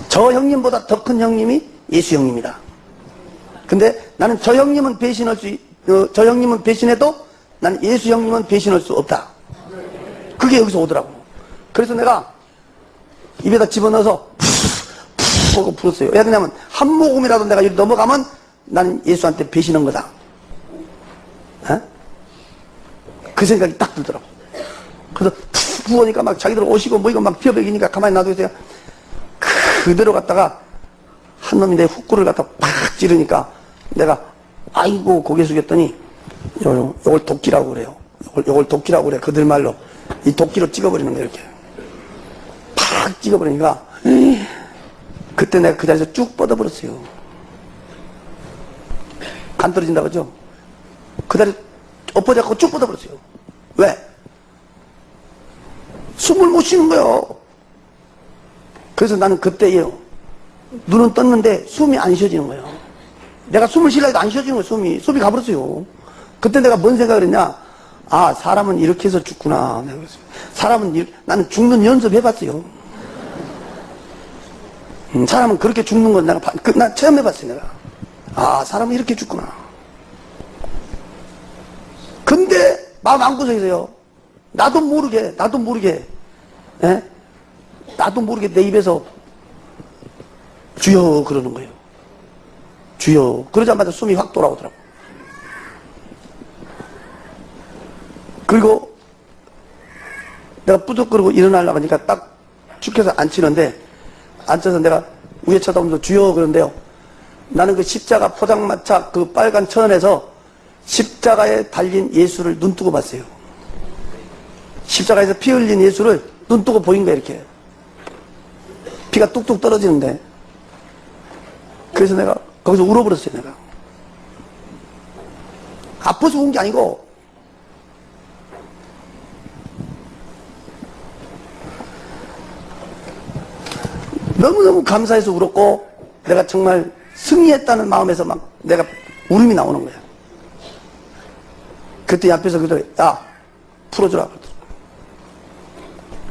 저 형님보다 더 큰 형님이 예수 형님이다. 근데 나는 저 형님은 저 형님은 배신해도 나는 예수 형님은 배신할 수 없다. 그게 여기서 오더라고. 그래서 내가 입에다 집어넣어서 푹 하고 풀었어요. 왜 그러냐면 한 모금이라도 내가 여기 넘어가면 나는 예수한테 배신한 거다. 에? 그 생각이 딱 들더라고. 그래서 푹 부으니까 막 자기들 오시고 뭐 이거 막 피어베기니까 가만히 놔두세요. 그대로 갔다가 한 놈이 내 훅구를 갖다 팍 찌르니까 내가 아이고 고개 숙였더니 요걸 도끼라고 그래요. 요걸 도끼라고 그래. 그들 말로. 이 도끼로 찍어버리는 거야, 이렇게. 팍 찍어버리니까 그때 내가 그 자리에서 쭉 뻗어버렸어요. 간 떨어진다 그죠? 그 자리에 엎어져갖고 쭉 뻗어버렸어요. 왜? 숨을 못 쉬는 거예요. 그래서 나는 그때요, 눈은 떴는데 숨이 안 쉬어지는 거예요. 내가 숨을 쉬려고 해도 안 쉬어지는 거예요. 숨이 가버렸어요. 그때 내가 뭔 생각을 했냐? 아, 사람은 이렇게 해서 죽구나. 나는 죽는 연습해봤어요. 사람은 그렇게 죽는 건 나 체험해봤어요, 내가. 아, 사람은 이렇게 죽구나. 근데, 마음 안구석에서요, 나도 모르게, 예? 나도 모르게 내 입에서 주여 그러는 거예요. 주여. 그러자마자 숨이 확 돌아오더라고. 그리고 내가 뿌듯거리고 일어나려고 하니까 딱 축해서 앉히는데, 앉아서 내가 위에 쳐다보면서 주여 그러는데요. 나는 그 십자가 포장마차 그 빨간 천에서 십자가에 달린 예수를 눈뜨고 봤어요. 십자가에서 피 흘린 예수를 눈뜨고 보인 거야, 이렇게. 피가 뚝뚝 떨어지는데. 그래서 내가 거기서 울어버렸어요, 내가. 아파서 운 게 아니고, 너무너무 감사해서 울었고, 내가 정말 승리했다는 마음에서 막 내가 울음이 나오는 거야. 그때 앞에서 그러더래. 야, 풀어주라.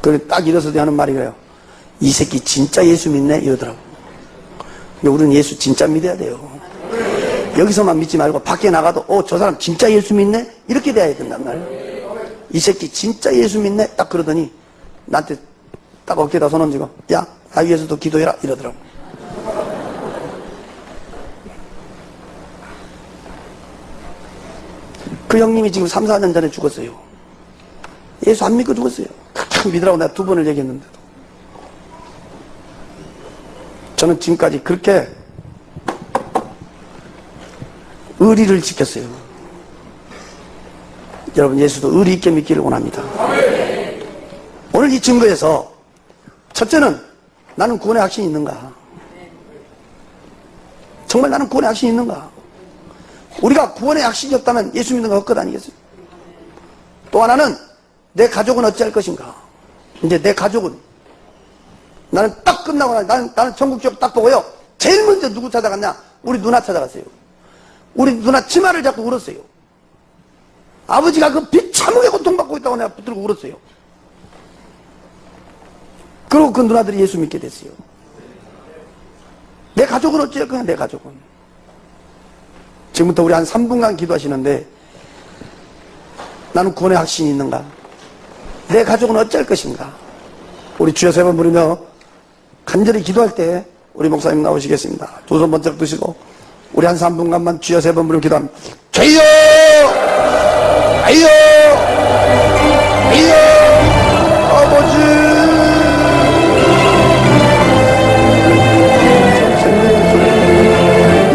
그래, 딱 일어서도 하는 말이 그래요. 이 새끼 진짜 예수 믿네? 이러더라고. 근데 우리는 예수 진짜 믿어야 돼요. 여기서만 믿지 말고 밖에 나가도, 저 사람 진짜 예수 믿네? 이렇게 돼야 된단 말이에요. 이 새끼 진짜 예수 믿네? 딱 그러더니, 나한테 딱 어깨에다 손 얹고, 야, 나 위해서도 기도해라. 이러더라고. 그 형님이 지금 3, 4년 전에 죽었어요. 예수 안 믿고 죽었어요. 그렇게 믿으라고 내가 2번을 얘기했는데도. 저는 지금까지 그렇게 의리를 지켰어요. 여러분, 예수도 의리 있게 믿기를 원합니다. 오늘 이 증거에서 첫째는 나는 구원의 확신이 있는가? 정말 나는 구원의 확신이 있는가? 우리가 구원의 확신이 없다면 예수 믿는 거 헛것 아니겠어요? 또 하나는 내 가족은 어찌할 것인가? 이제 내 가족은 나는 딱 끝나고 나는 천국 지옥 딱 보고요. 제일 먼저 누구 찾아갔냐? 우리 누나 찾아갔어요. 우리 누나 치마를 잡고 울었어요. 아버지가 그 비참하게 고통받고 있다고 내가 붙들고 울었어요. 그리고 그 누나들이 예수 믿게 됐어요. 내 가족은 어찌할 거냐? 내 가족은. 지금부터 우리 한 3분간 기도하시는데 나는 구원의 확신이 있는가? 내 가족은 어찌할 것인가? 우리 주여 3번 부르며 간절히 기도할 때 우리 목사님 나오시겠습니다. 두 손 번쩍 드시고 우리 한 3분간만 주여 3번 부르며 기도합니다. 주여! 주여! 주여! 아버지!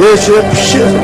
예수의 피에서